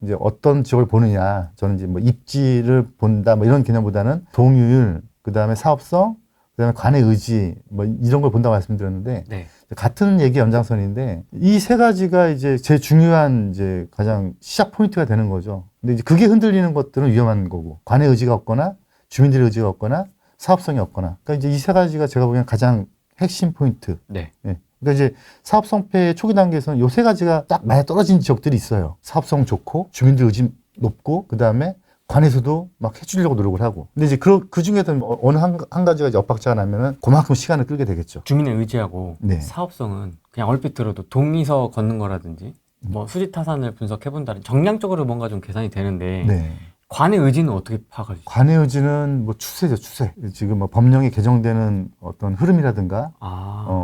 이제 어떤 지역을 보느냐. 저는 이제 뭐 입지를 본다 뭐 이런 개념보다는 동의율, 그 다음에 사업성, 그 다음에 관의 의지 뭐 이런 걸 본다고 말씀드렸는데 네. 같은 얘기 연장선인데 이 세 가지가 이제 제일 중요한 이제 가장 시작 포인트가 되는 거죠. 근데 이제 그게 흔들리는 것들은 위험한 거고 관의 의지가 없거나 주민들의 의지가 없거나 사업성이 없거나 그러니까 이제 이 세 가지가 제가 보기엔 가장 핵심 포인트. 네. 예. 그러니까 이제 사업 성패 초기 단계에서는 요 세 가지가 딱 많이 떨어진 지역들이 있어요. 사업성 좋고 주민들 의지 높고 그 다음에 관에서도 막 해주려고 노력을 하고. 근데 이제 그 중에서 어느 한 가지가 이제 엇박자가 나면은 그만큼 시간을 끌게 되겠죠. 주민의 의지하고 네. 사업성은 그냥 얼핏 들어도 동의서 걷는 거라든지 뭐 수지타산을 분석해본다는 정량적으로 뭔가 좀 계산이 되는데 네. 관의 의지는 어떻게 파악할 수 있어요? 관의 의지는 뭐 추세죠, 추세. 지금 뭐 법령이 개정되는 어떤 흐름이라든가,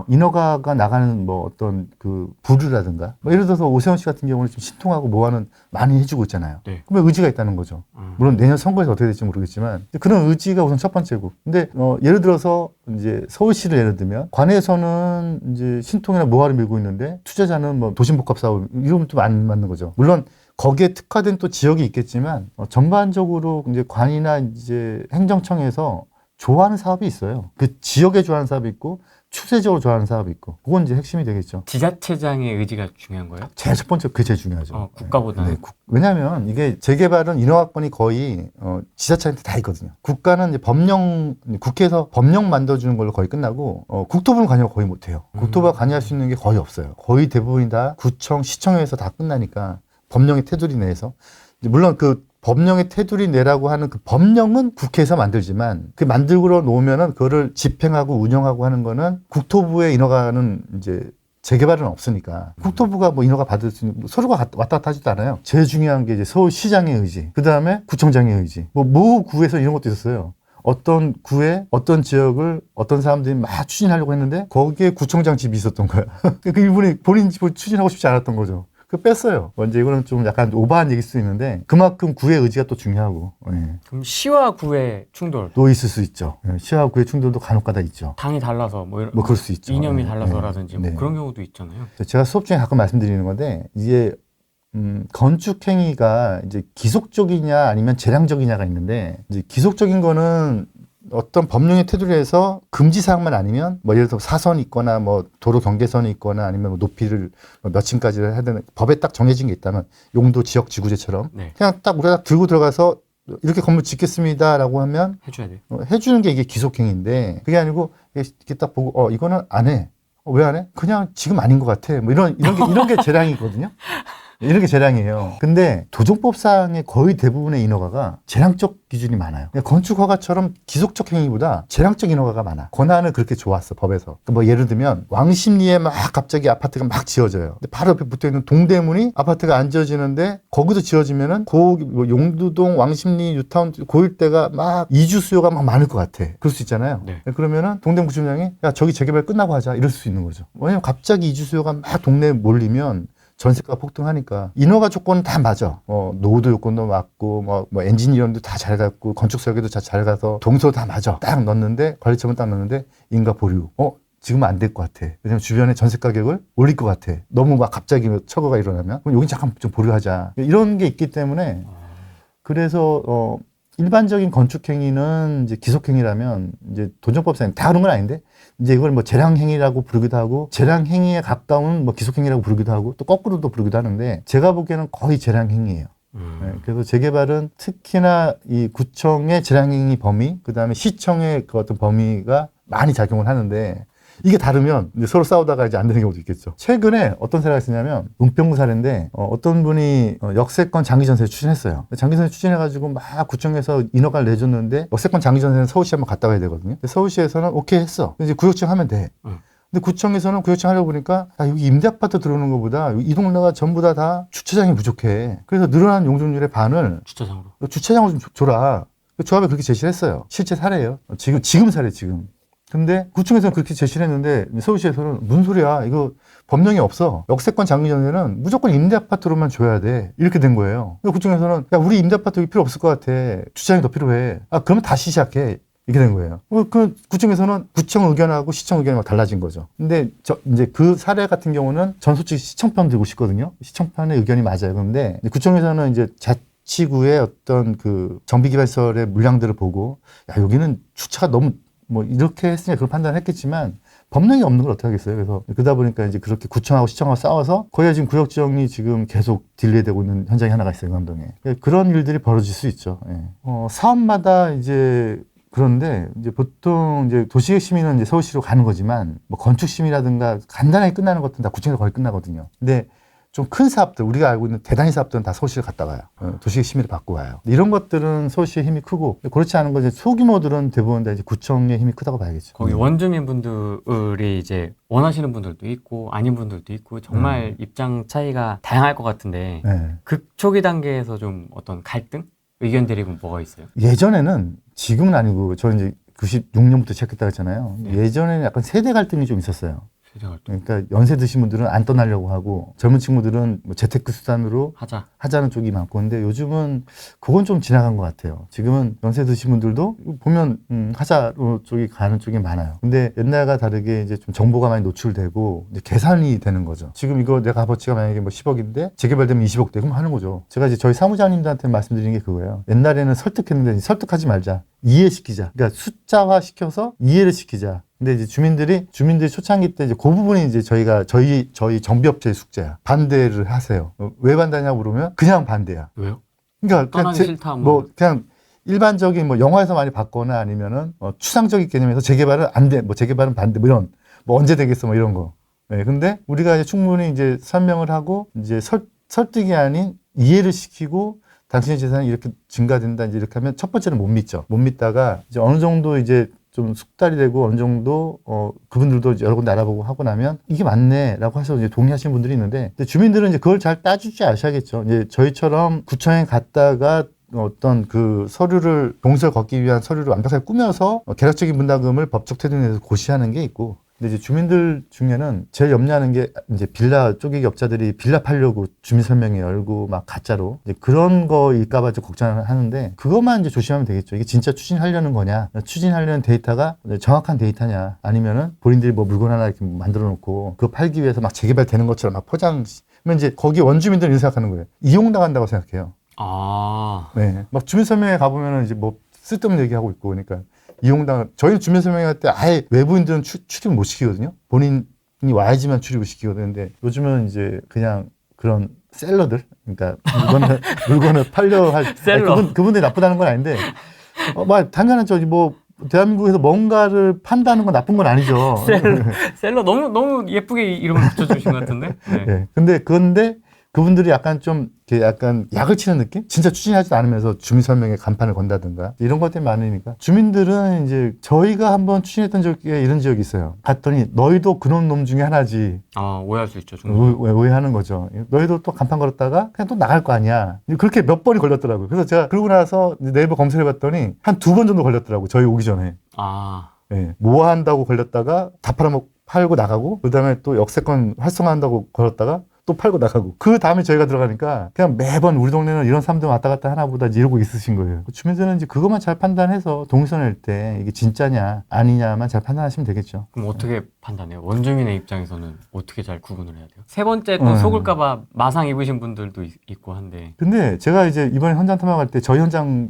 인허가가 나가는 뭐 어떤 그 부류라든가, 뭐 예를 들어서 오세훈 씨 같은 경우는 좀 신통하고 뭐하는 많이 해주고 있잖아요. 네. 그러면 의지가 있다는 거죠. 물론 내년 선거에서 어떻게 될지 모르겠지만, 그런 의지가 우선 첫 번째고. 근데, 예를 들어서 이제 서울시를 예를 들면, 관에서는 이제 신통이나 뭐하를 밀고 있는데, 투자자는 뭐 도심복합사업, 이러면 좀 안 맞는 거죠. 물론, 거기에 특화된 또 지역이 있겠지만 전반적으로 이제 관이나 이제 행정청에서 좋아하는 사업이 있어요. 그 지역에 좋아하는 사업이 있고 추세적으로 좋아하는 사업이 있고 그건 이제 핵심이 되겠죠. 지자체장의 의지가 중요한 거예요? 제일 첫 번째 그게 제일 중요하죠. 국가보다는. 네, 왜냐하면 이게 재개발은 인허가권이 거의 지자체한테 다 있거든요. 국가는 이제 국회에서 법령 만들어주는 걸로 거의 끝나고 국토부는 관여 거의 못해요. 국토부가 관여할 수 있는 게 거의 없어요. 거의 대부분이 다 구청, 시청에서 다 끝나니까. 법령의 테두리 내에서 물론 그 법령의 테두리 내라고 하는 그 법령은 국회에서 만들지만 그 만들고 놓으면은 그거를 집행하고 운영하고 하는 거는 국토부의 인허가는 이제 재개발은 없으니까 국토부가 뭐 인허가 받을 수 있는 서로가 왔다 갔다 하지도 않아요. 제일 중요한 게 이제 서울시장의 의지, 그 다음에 구청장의 의지. 모 구에서 이런 것도 있었어요. 어떤 구에 어떤 지역을 어떤 사람들이 막 추진하려고 했는데 거기에 구청장 집이 있었던 거야. 그 이분이 본인 집을 추진하고 싶지 않았던 거죠. 그 뺐어요. 먼저 이거는 좀 약간 오버한 얘기일 수 있는데 그만큼 구의 의지가 또 중요하고. 예. 그럼 시와 구의 충돌. 또 있을 수 있죠. 예. 시와 구의 충돌도 간혹가다 있죠. 당이 달라서 뭐 그럴 수 있죠. 이념이 예. 달라서라든지 뭐 네. 그런 경우도 있잖아요. 제가 수업 중에 가끔 말씀드리는 건데 이게 건축 행위가 이제 기속적이냐 아니면 재량적이냐가 있는데 이제 기속적인 거는 어떤 법령의 테두리에서 금지 사항만 아니면 뭐 예를 들어 사선이 있거나 뭐 도로 경계선이 있거나 아니면 뭐 높이를 몇 층까지 해야 되는 법에 딱 정해진 게 있다면 용도 지역 지구제처럼 네. 그냥 딱 우리가 들고 들어가서 이렇게 건물 짓겠습니다라고 하면 해줘야 돼요. 해주는 게 이게 기속행위인데 그게 아니고 이렇게 딱 보고 이거는 안 해. 왜 안 해? 그냥 지금 아닌 것 같아. 뭐 이런 게 재량이거든요. 이런 게 재량이에요. 근데 도정법상의 거의 대부분의 인허가가 재량적 기준이 많아요. 건축허가처럼 기속적 행위보다 재량적 인허가가 많아. 권한을 그렇게 줘왔어, 법에서. 뭐 예를 들면 왕십리에 막 갑자기 아파트가 막 지어져요. 근데 바로 옆에 붙어있는 동대문이 아파트가 안 지어지는데 거기도 지어지면은 뭐 용두동, 왕십리, 뉴타운 그 일대가 막 이주 수요가 막 많을 것 같아. 그럴 수 있잖아요. 네. 그러면은 동대문 구청장이 야 저기 재개발 끝나고 하자 이럴 수 있는 거죠. 왜냐면 갑자기 이주 수요가 막 동네에 몰리면 전세가 폭등하니까 인허가 조건은 다 맞아. 노후도 요건도 맞고 뭐 엔지니어링도 다 잘 갔고 건축 설계도 잘 가서 동서 다 맞아. 딱 넣었는데 관리처분 딱 넣었는데 인가 보류. 지금은 안 될 것 같아. 왜냐면 주변에 전세 가격을 올릴 것 같아. 너무 막 갑자기 처거가 일어나면 그럼 여긴 잠깐 좀 보류하자. 이런 게 있기 때문에 그래서 일반적인 건축 행위는 이제 기속 행위라면 이제 도정법상에 다 그런 건 아닌데 이제 이걸 뭐 재량 행위라고 부르기도 하고 재량 행위에 가까운 뭐 기속 행위라고 부르기도 하고 또 거꾸로도 부르기도 하는데 제가 보기에는 거의 재량 행위예요. 네, 그래서 재개발은 특히나 이 구청의 재량 행위 범위, 그다음에 시청의 그 어떤 범위가 많이 작용을 하는데 이게 다르면 이제 서로 싸우다가 이제 안 되는 경우도 있겠죠. 최근에 어떤 사례가 있었냐면 은평구 사례인데 어떤 분이 역세권 장기전세 추진했어요. 장기전세 추진해가지고 막 구청에서 인허가를 내줬는데 역세권 장기전세는 서울시 한번 갔다 와야 되거든요. 서울시에서는 오케이 했어. 이제 구역청 하면 돼. 근데 구청에서는 구역청 하려고 보니까 여기 임대아파트 들어오는 것보다 이 동네가 전부 다 주차장이 부족해. 그래서 늘어난 용적률의 반을 주차장으로 좀 줘라. 조합에 그렇게 제시를 했어요. 실제 사례예요. 지금 사례 지금. 근데 구청에서는 그렇게 제시를 했는데 서울시에서는 무슨 소리야 이거 법령이 없어. 역세권 장기전에는 무조건 임대아파트로만 줘야 돼. 이렇게 된 거예요. 구청에서는 야 우리 임대아파트 여기 필요 없을 것 같아. 주차장이 더 필요해. 그러면 다시 시작해. 이렇게 된 거예요. 그 구청에서는 구청 의견하고 시청 의견이 막 달라진 거죠. 근데 이제 그 사례 같은 경우는 전 솔직히 시청편 들고 싶거든요. 시청편의 의견이 맞아요. 그런데 구청에서는 이제 자치구의 어떤 그 정비개발시설의 물량들을 보고 야, 여기는 주차가 너무 뭐 이렇게 했으니까 그런 판단을 했겠지만 법령이 없는 걸 어떻게 하겠어요. 그래서 그러다 보니까 이제 그렇게 구청하고 시청하고 싸워서 거기가 지금 구역 지정이 지금 계속 딜레이되고 있는 현장이 하나가 있어요. 강동에. 그런 일들이 벌어질 수 있죠. 예. 사업마다 이제 그런데 이제 보통 이제 도시계획 심의는 이제 서울시로 가는 거지만 뭐 건축 심의라든가 간단하게 끝나는 것들은 다 구청에서 거의 끝나거든요. 근데 좀 큰 사업들, 우리가 알고 있는 대단히 사업들은 다 서울시를 갔다 가요. 도시계획 심의를 받고 와요. 이런 것들은 서울시의 힘이 크고, 그렇지 않은 건 이제 소규모들은 대부분 다 이제 구청의 힘이 크다고 봐야겠죠. 거기 원주민분들이 이제 원하시는 분들도 있고 아닌 분들도 있고 정말 입장 차이가 다양할 것 같은데 네. 초기 단계에서 좀 어떤 갈등? 의견 대립은 뭐가 있어요? 예전에는, 지금은 아니고, 저 이제 96년부터 시작했다고 했잖아요. 네. 예전에는 약간 세대 갈등이 좀 있었어요. 세대 갈등. 그러니까 연세 드신 분들은 안 떠나려고 하고 젊은 친구들은 뭐 재테크 수단으로 하자는 쪽이 많고, 근데 요즘은 그건 좀 지나간 것 같아요. 지금은 연세 드신 분들도 보면 하자로 쪽이 가는 쪽이 많아요. 근데 옛날과 다르게 이제 좀 정보가 많이 노출되고 이제 계산이 되는 거죠. 지금 이거 내 값어치가 만약에 뭐 10억인데 재개발되면 20억 돼, 그럼 하는 거죠. 제가 이제 저희 사무장님들한테 말씀드린 게 그거예요. 옛날에는 설득했는데 설득하지 말자, 이해시키자. 그러니까 숫자화 시켜서 이해를 시키자. 근데 이제 주민들이 초창기 때 이제 그 부분이 이제 저희 정비업체의 숙제야. 반대를 하세요. 왜 반대냐고 물으면 그냥 반대야. 왜요? 그러니까 떠나기 싫다. 뭐 그냥 일반적인 뭐 영화에서 많이 봤거나 아니면은 추상적인 개념에서 재개발은 안 돼. 뭐 재개발은 반대. 뭐 이런 뭐 언제 되겠어. 뭐 이런 거. 네, 근데 우리가 이제 충분히 이제 설명을 하고 이제 설득이 아닌 이해를 시키고 당신의 재산이 이렇게 증가된다. 이제 이렇게 하면 첫 번째는 못 믿죠. 못 믿다가 이제 어느 정도 이제 좀 숙달이 되고 어느 정도 그분들도 여러 군데 알아보고 하고 나면 이게 맞네라고 해서 이제 동의하시는 분들이 있는데, 근데 주민들은 이제 그걸 잘 따주지 아셔야겠죠. 이제 저희처럼 구청에 갔다가 어떤 그 서류를 동서를 걷기 위한 서류를 완벽하게 꾸며서 계략적인 분담금을 법적 테두리에 대해서 고시하는 게 있고, 근데 이제 주민들 중에는 제일 염려하는 게 이제 빌라 쪼개기 업자들이 빌라 팔려고 주민설명회 열고 막 가짜로 이제 그런 거일까봐 좀 걱정을 하는데, 그것만 이제 조심하면 되겠죠. 이게 진짜 추진하려는 거냐, 추진하려는 데이터가 정확한 데이터냐, 아니면은 본인들이 뭐 물건 하나 이렇게 만들어 놓고 그거 팔기 위해서 막 재개발되는 것처럼 막 포장, 그러면 이제 거기 원주민들은 이렇게 생각하는 거예요. 이용당한다고 생각해요. 네. 막 주민설명회 가보면은 이제 뭐 쓸데없는 얘기하고 있고, 그러니까 저희는 주민설명회 때 아예 외부인들은 출입 못 시키거든요. 본인이 와야지만 출입을 시키거든요. 근데 요즘은 이제 그냥 그런 셀러들, 그러니까 물건을 팔려 할 셀러. 그분들이 나쁘다는 건 아닌데, 막 당연한 저기 뭐 대한민국에서 뭔가를 판다는 건 나쁜 건 아니죠. 셀러 너무 예쁘게 이름을 붙여주신 것 같은데. 네. 네. 근데 그분들이 약간 좀 이렇게 약간 약을 치는 느낌? 진짜 추진하지도 않으면서 주민설명에 간판을 건다든가 이런 것들이 많으니까, 주민들은 이제 저희가 한번 추진했던 지역에 이런 지역이 있어요. 갔더니 너희도 그런 놈 중에 하나지. 오해할 수 있죠. 오해하는 거죠. 너희도 또 간판 걸었다가 그냥 또 나갈 거 아니야. 그렇게 몇 번이 걸렸더라고요. 그래서 제가 그러고 나서 네이버 검색해봤더니 한 2번 정도 걸렸더라고요. 저희 오기 전에. 네. 뭐 한다고 걸렸다가 다 팔고 나가고, 그 다음에 또 역세권 활성화한다고 걸었다가 또 팔고 나가고, 그 다음에 저희가 들어가니까 그냥 매번 우리 동네는 이런 사람들 왔다 갔다 하나 보다 이러고 있으신 거예요. 주민들은 이제 그것만 잘 판단해서 동의서 낼 때 이게 진짜냐 아니냐만 잘 판단하시면 되겠죠. 그럼 어떻게 판단해요? 원주민의 입장에서는 어떻게 잘 구분을 해야 돼요? 세 번째 또 속을까봐 마상 입으신 분들도 있고 한데. 근데 제가 이제 이번에 현장 탐방할 때 저희 현장을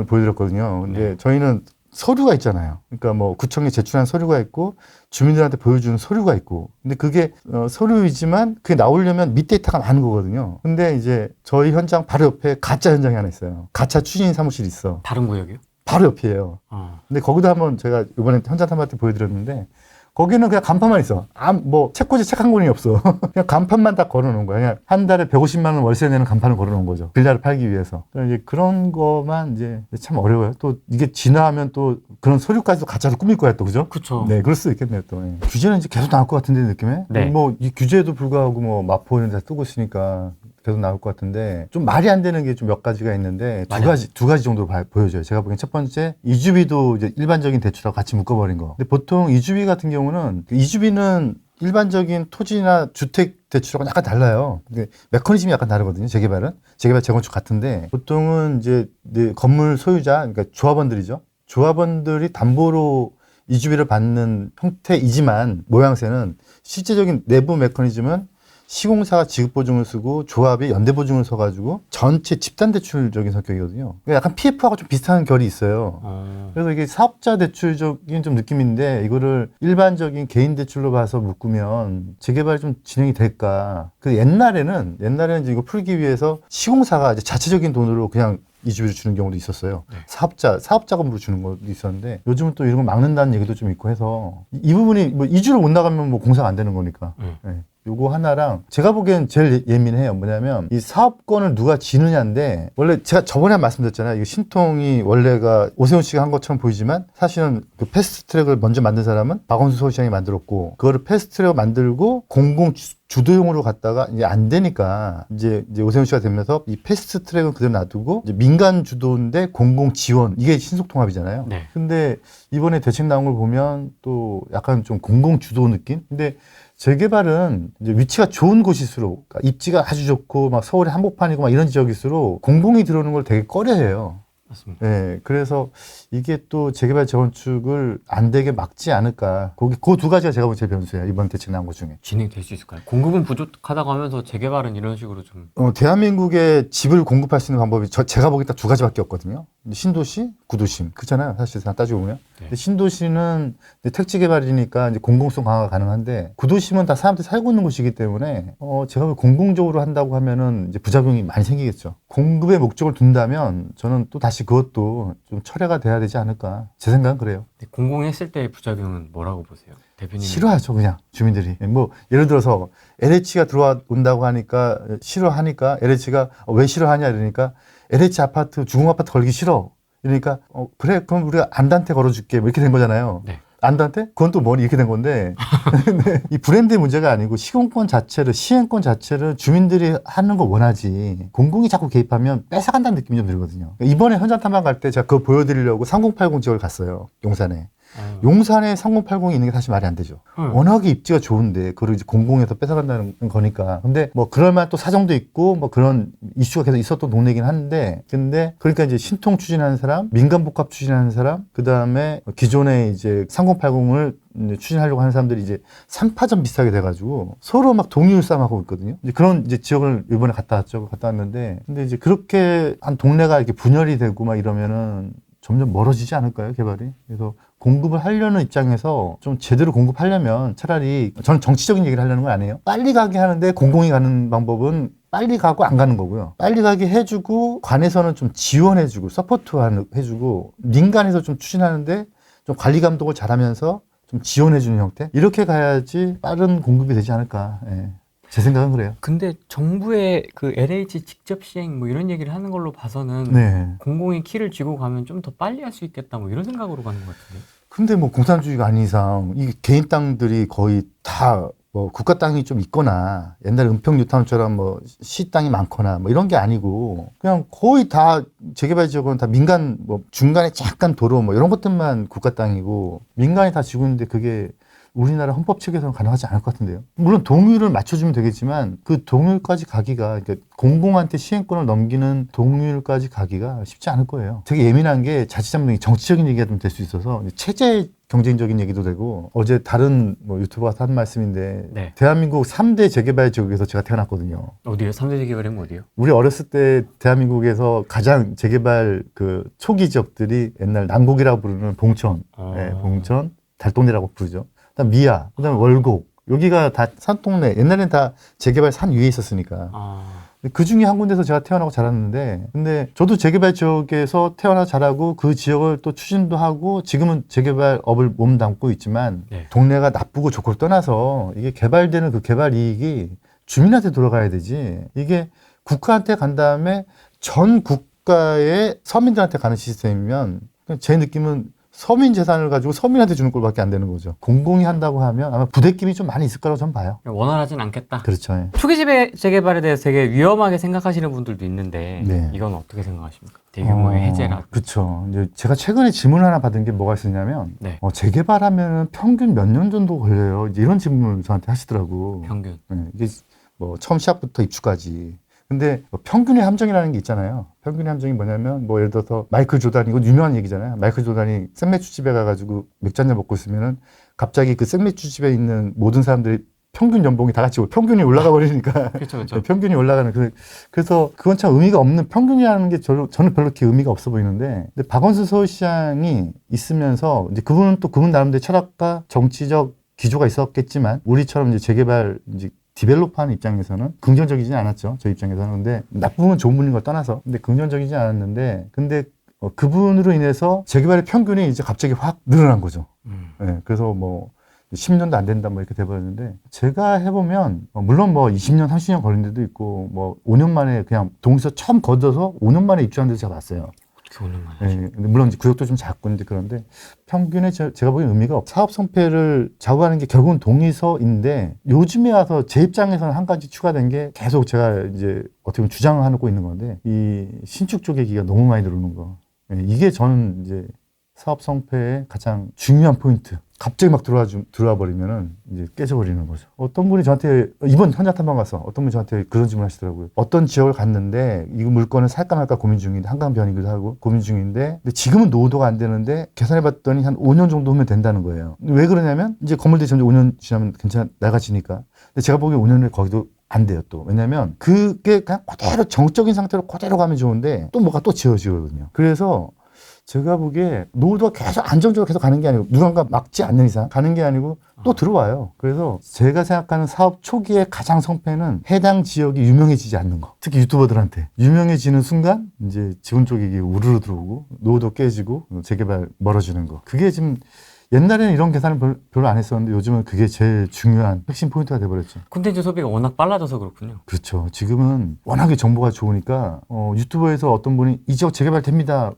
보여드렸거든요. 근데 네. 저희는 서류가 있잖아요. 그러니까 뭐 구청에 제출한 서류가 있고 주민들한테 보여주는 서류가 있고, 근데 그게 서류이지만 그게 나오려면 밑데이터가 많은 거거든요. 근데 이제 저희 현장 바로 옆에 가짜 현장이 하나 있어요. 가짜 추진 사무실이 있어. 다른 구역이요? 바로 옆이에요. 근데 거기도 한번 제가 이번에 현장 탐방 때 보여드렸는데, 거기는 그냥 간판만 있어. 뭐 책꽂이 책 한 권이 없어. 그냥 간판만 딱 걸어놓은 거야. 그냥 한 달에 150만 원 월세 내는 간판을 걸어놓은 거죠. 빌라를 팔기 위해서. 그러니까 이제 그런 거만 이제 참 어려워요. 또 이게 진화하면 또 그런 서류까지도 가짜로 꾸밀 거야 또, 그죠? 그쵸. 네, 그럴 수도 있겠네요 또. 예. 규제는 이제 계속 나올 것 같은데, 느낌에. 네. 뭐 이 규제에도 불구하고 뭐 마포 이런 데 뜨고 있으니까 계속 나올 것 같은데, 좀 말이 안 되는 게 좀 몇 가지가 있는데 두 가지 정도로 보여져요. 제가 보기엔 첫 번째, 이주비도 이제 일반적인 대출하고 같이 묶어버린 거. 근데 보통 이주비 같은 경우는, 이주비는 일반적인 토지나 주택 대출하고는 약간 달라요. 근데 메커니즘이 약간 다르거든요. 재개발, 재건축 같은데, 보통은 이제 건물 소유자, 그러니까 조합원들이죠. 조합원들이 담보로 이주비를 받는 형태이지만 모양새는 실제적인 내부 메커니즘은 시공사가 지급보증을 쓰고 조합이 연대보증을 서가지고 전체 집단대출적인 성격이거든요. 그러니까 약간 PF하고 좀 비슷한 결이 있어요. 그래서 이게 사업자 대출적인 좀 느낌인데 이거를 일반적인 개인 대출로 봐서 묶으면 재개발이 좀 진행이 될까. 그 옛날에는 이제 이거 풀기 위해서 시공사가 이제 자체적인 돈으로 그냥 이주비를 주는 경우도 있었어요. 네. 사업자금으로 주는 것도 있었는데 요즘은 또 이런 걸 막는다는 얘기도 좀 있고 해서 이 부분이 뭐 이주를 못 나가면 뭐 공사가 안 되는 거니까. 네. 요거 하나랑 제가 보기엔 제일 예민해요. 뭐냐면 이 사업권을 누가 지느냐인데 원래 제가 저번에 말씀드렸잖아요. 이거 신통이 원래가 오세훈 씨가 한 것처럼 보이지만 사실은 그 패스트트랙을 먼저 만든 사람은 박원순 서울시장이 만들었고 그거를 패스트트랙을 만들고 공공 주도용으로 갔다가 이제 안 되니까 이제 오세훈 씨가 되면서 이 패스트 트랙은 그대로 놔두고 이제 민간 주도인데 공공 지원 이게 신속통합이잖아요. 네. 근데 이번에 대책 나온 걸 보면 또 약간 좀 공공 주도 느낌? 근데 재개발은 이제 위치가 좋은 곳일수록 그러니까 입지가 아주 좋고 막 서울의 한복판이고 막 이런 지역일수록 공공이 들어오는 걸 되게 꺼려해요. 맞습니다. 네, 그래서 이게 또 재개발 재건축을 안 되게 막지 않을까. 그 두 가지가 제가 보기엔 제일 변수예요. 이번 대책 나온 것 중에. 진행될 수 있을까요? 공급은 부족하다고 하면서 재개발은 이런 식으로 좀 대한민국에 집을 공급할 수 있는 방법이 제가 보기엔 딱 두 가지밖에 없거든요. 신도시, 구도심. 그렇잖아요. 사실상 따지고 보면. 네. 근데 신도시는 이제 택지 개발이니까 이제 공공성 강화가 가능한데 구도심은 다 사람들이 살고 있는 곳이기 때문에 제가 보기엔 공공적으로 한다고 하면은 이제 부작용이 많이 생기겠죠. 공급의 목적을 둔다면 저는 또 다시 그것도 좀 철회가 돼야 되지 않을까. 제 생각은 그래요. 공공했을 때의 부작용은 뭐라고 보세요? 대표님. 싫어하죠, 그냥 주민들이. 뭐 예를 들어서 LH가 들어온다고 하니까 싫어하니까 LH가 왜 싫어하냐 이러니까 LH 아파트 주공 아파트 걸기 싫어. 이러니까 그래 그럼 우리가 안단테 걸어줄게 뭐 이렇게 된 거잖아요. 네. 안단테? 그건 또 뭐니 이렇게 된 건데 근데 이 브랜드의 문제가 아니고 시공권 자체를 시행권 자체를 주민들이 하는 거 원하지 공공이 자꾸 개입하면 뺏어간다는 느낌이 좀 들거든요. 이번에 현장 탐방 갈 때 제가 그거 보여드리려고 3080 지역을 갔어요. 용산에. 용산에 3080이 있는 게 사실 말이 안 되죠. 워낙에 입지가 좋은데 그걸 이제 공공에서 뺏어간다는 거니까. 근데 뭐 그럴 만한 또 사정도 있고 뭐 그런 이슈가 계속 있었던 동네이긴 한데 근데 그러니까 이제 신통 추진하는 사람, 민간 복합 추진하는 사람, 그다음에 기존에 이제 3080을 추진하려고 하는 사람들이 이제 3파전 비슷하게 돼가지고 서로 막 동률 싸움하고 있거든요. 이제 그런 이제 지역을 이번에 갔다 왔죠. 갔다 왔는데 근데 이제 그렇게 한 동네가 이렇게 분열이 되고 막 이러면은 점점 멀어지지 않을까요, 개발이? 그래서 공급을 하려는 입장에서 좀 제대로 공급하려면 차라리 저는 정치적인 얘기를 하려는 건 아니에요. 빨리 가게 하는데 공공이 가는 방법은 빨리 가고 안 가는 거고요. 빨리 가게 해주고 관에서는 좀 지원해주고 서포트 해주고 민간에서 좀 추진하는데 좀 관리 감독을 잘하면서 좀 지원해주는 형태 이렇게 가야지 빠른 공급이 되지 않을까. 예. 제 생각은 그래요. 근데 정부의 그 LH 직접 시행 뭐 이런 얘기를 하는 걸로 봐서는 네. 공공이 키를 쥐고 가면 좀 더 빨리 할 수 있겠다 뭐 이런 생각으로 가는 것 같은데. 근데 뭐 공산주의가 아닌 이상 이 개인 땅들이 거의 다 뭐 국가 땅이 좀 있거나 옛날 은평 뉴타운처럼 뭐 시 땅이 많거나 뭐 이런 게 아니고 그냥 거의 다 재개발 지역은 다 민간 뭐 중간에 잠깐 도로 뭐 이런 것들만 국가 땅이고 민간이 다 지고 있는데 그게 우리나라 헌법 체계에서는 가능하지 않을 것 같은데요. 물론 동률을 맞춰주면 되겠지만 그 동률까지 가기가 그러니까 공공한테 시행권을 넘기는 동률까지 가기가 쉽지 않을 거예요. 되게 예민한 게 자칫하면 정치적인 얘기가 좀 될 수 있어서 체제 경쟁적인 얘기도 되고 어제 다른 뭐 유튜버가 한 말씀인데 네. 대한민국 3대 재개발 지역에서 제가 태어났거든요. 어디요? 3대 재개발이면 어디요? 우리 어렸을 때 대한민국에서 가장 재개발 그 초기 지역들이 옛날 난곡이라고 부르는 봉천, 네, 봉천, 달동네라고 부르죠. 그다음 미아, 그다음 월곡 여기가 다 산동네. 옛날엔 다 재개발 산 위에 있었으니까. 그 중에 한 군데서 제가 태어나고 자랐는데, 근데 저도 재개발 지역에서 태어나 자라고 그 지역을 또 추진도 하고 지금은 재개발업을 몸담고 있지만 네. 동네가 나쁘고 좋고를 떠나서 이게 개발되는 그 개발 이익이 주민한테 돌아가야 되지. 이게 국가한테 간 다음에 전 국가의 서민들한테 가는 시스템이면 제 느낌은 서민 재산을 가지고 서민한테 주는 꼴밖에 안 되는 거죠. 공공이 한다고 하면 아마 부대낌이 좀 많이 있을 거라고 저는 봐요. 원활하진 않겠다. 그렇죠. 예. 초기 재개발에 대해서 되게 위험하게 생각하시는 분들도 있는데 네. 이건 어떻게 생각하십니까? 대규모의 해제라. 그렇죠. 이제 제가 최근에 질문 하나 받은 게 뭐가 있었냐면 네. 재개발하면 평균 몇 년 정도 걸려요? 이제 이런 질문을 저한테 하시더라고. 평균. 네, 이게 뭐 처음 시작부터 입주까지. 근데 뭐 평균의 함정이라는 게 있잖아요. 평균의 함정이 뭐냐면 뭐 예를 들어서 마이클 조단, 이거 유명한 얘기잖아요. 마이클 조단이 생맥주집에 가가지고 맥주 한잔 먹고 있으면은 갑자기 그 생맥주집에 있는 모든 사람들이 평균 연봉이 다 같이 평균이 올라가 버리니까 그렇죠, 그렇죠. 평균이 올라가는 그래서 그건 참 의미가 없는, 평균이라는 게 저는 별로 그렇게 의미가 없어 보이는데, 근데 박원순 서울시장이 있으면서 이제 그분은 또 그분 나름대로 철학과 정치적 기조가 있었겠지만 우리처럼 이제 재개발 이제 디벨로퍼하는 입장에서는 긍정적이지 않았죠. 저 입장에서는. 근데 나쁜 건 좋은 분인 걸 떠나서 근데 긍정적이지 않았는데, 근데 그분으로 인해서 재개발의 평균이 이제 갑자기 확 늘어난 거죠. 네, 그래서 뭐 10년도 안 된다 뭐 이렇게 돼버렸는데, 제가 해보면 물론 뭐 20년 30년 걸린 데도 있고 뭐 5년 만에 그냥 동에서 처음 걷어서 5년 만에 입주한 데도 제가 봤어요. 어떻게 5년 만에? 네, 물론 이제 구역도 좀 작고 이제 그런데 평균에 제가 보기엔 의미가 없어요. 사업 성패를 좌우하는 게 결국은 동의서인데, 요즘에 와서 제 입장에서는 한 가지 추가된 게 계속 제가 이제 어떻게 보면 주장을 하고 있는 건데, 이 신축 쪼개기가 너무 많이 들어오는 거. 네, 이게 저는 이제 사업 성패의 가장 중요한 포인트. 갑자기 막 들어와 버리면은 이제 깨져버리는 거죠. 어떤 분이 저한테 이번 현장 탐방 가서 어떤 분이 저한테 그런 질문 하시더라고요. 어떤 지역을 갔는데 이 물건을 살까 말까 고민 중인데, 한강변이기도 하고 고민 중인데, 근데 지금은 노후도가 안 되는데 계산해봤더니 한 5년 정도 하면 된다는 거예요. 왜 그러냐면 이제 건물들이 점점 5년 지나면 낡아지니까. 근데 제가 보기에 5년에 거기도 안 돼요, 또. 왜냐면 그게 그냥 그대로 정적인 상태로 그대로 가면 좋은데 또 뭐가 또 지어지거든요. 그래서 제가 보기에 노후도가 계속 안정적으로 계속 가는 게 아니고, 누군가 막지 않는 이상 가는 게 아니고 또 들어와요. 그래서 제가 생각하는 사업 초기의 가장 성패는 해당 지역이 유명해지지 않는 거. 특히 유튜버들한테 유명해지는 순간 이제 지분 쪽이 우르르 들어오고 노후도 깨지고 재개발 멀어지는 거. 그게 지금 옛날에는 이런 계산을 별로 안 했었는데 요즘은 그게 제일 중요한 핵심 포인트가 돼버렸죠. 콘텐츠 소비가 워낙 빨라져서 그렇군요. 그렇죠. 지금은 워낙에 정보가 좋으니까 유튜버에서 어떤 분이 이 지역 재개발 됩니다,